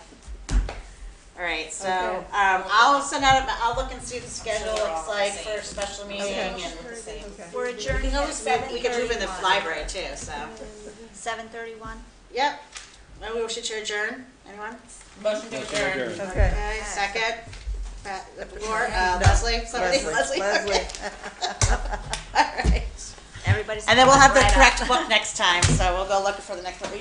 All right, so, Okay. I'll send out, I'll look and see what the schedule So they're all looks the like same. for a special meeting Okay. and The same. Okay. We're we adjourning can at always, we could move in the 7:31. library too, so. 7:31? Yep. Maybe we should adjourn, anyone? Motion to Motion to adjourn. adjourn. Okay. Okay, second. Laura, Leslie, somebody, Leslie, Leslie. okay. All right. Everybody's. And then we'll have the right up. correct book next time, so we'll go looking for the next one.